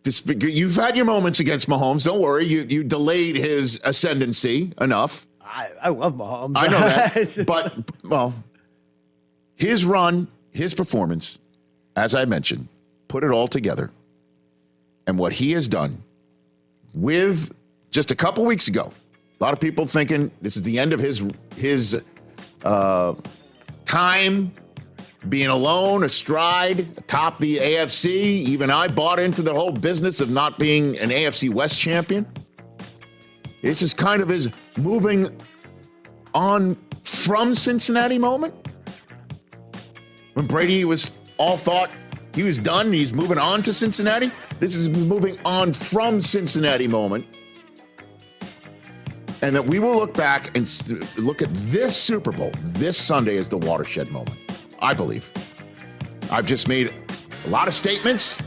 You've had your moments against Mahomes. Don't worry. You delayed his ascendancy enough. I love Mahomes. I know that. But, well, his run, his performance, as I mentioned, put it all together. And what he has done with just a couple weeks ago, a lot of people thinking this is the end of his time being alone, astride, atop the AFC. Even I bought into the whole business of not being an AFC West champion. This is kind of his moving on from Cincinnati moment. When Brady was all thought he was done, he's moving on to Cincinnati. This is moving on from Cincinnati moment. And that we will look back and look at this Super Bowl, this Sunday, as the watershed moment, I believe. I've just made a lot of statements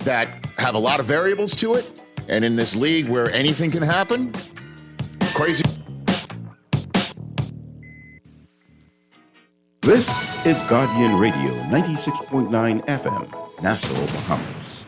that have a lot of variables to it. And in this league where anything can happen, crazy. This is Guardian Radio 96.9 FM, Nassau, Bahamas.